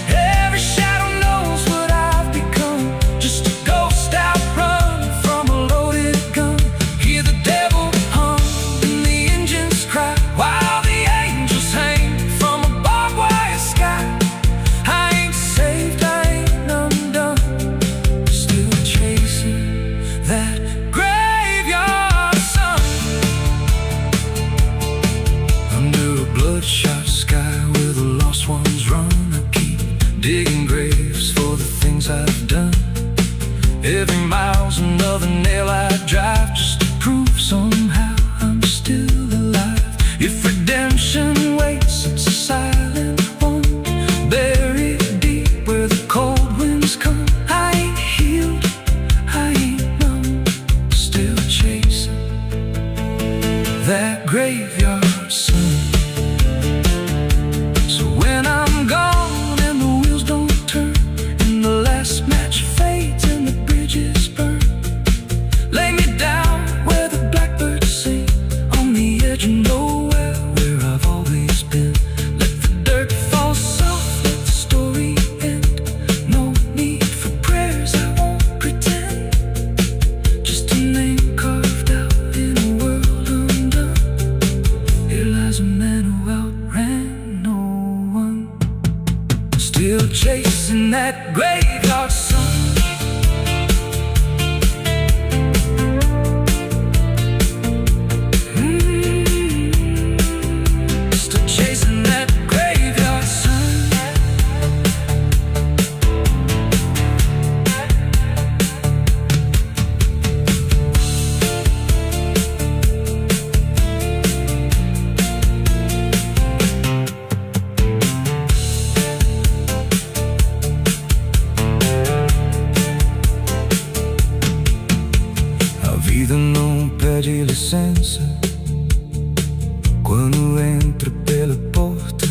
Speaker 2: Every shadow knows what I've become, just a ghost out running from a loaded gun. Hear the devil hum and the engines cry while the angels hang from a barbed wire sky. I ain't saved, I ain't undone, still chasing that graveyard sun. Under a bloodshot sky where the lost ones run, I keep digging graves for the things I've done. Every mile's another nail I drive, just to prove somehow I'm still alive. If redemption waits, it's a silent one, buried deep where the cold winds come. I ain't healed, I ain't numb, still chasing that graveyard sun. So when I'm gone and the wheels don't turn, and the last match fades and the bridges burn, lay me down where the blackbirds sing, on the edge of nowhere where I've always been. Let the dirt fall soft, let the story end. No need for prayers, I won't pretend. Just a name carved out in a world undone. Here lies a man who outran no one, still chasing that graveyard sun. Still chasing that graveyard sun. A vida não pede licença quando entra pela porta.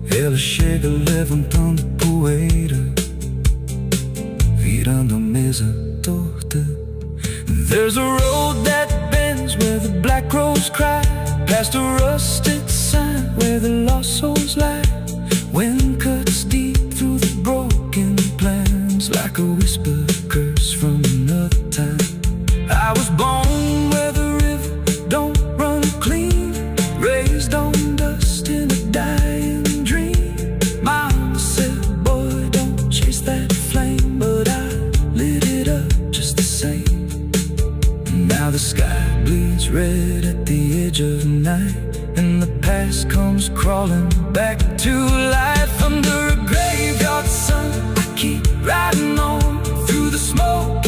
Speaker 2: Ela chega levantando poeira, virando a mesa torta. There's a road that bends where the black crows cry, past a rusted sign where the lost souls lie. Wind cuts deep through the broken plans like a whisper curse from another time. I was born where the river don't run clean, raised on dust in a dying dream. Mama said, boy, don't chase that flame, but I lit it up just the same. Now the sky bleeds red at the edge of night, and the past comes crawling back to life. Under a graveyard sun, I keep riding on through the smoke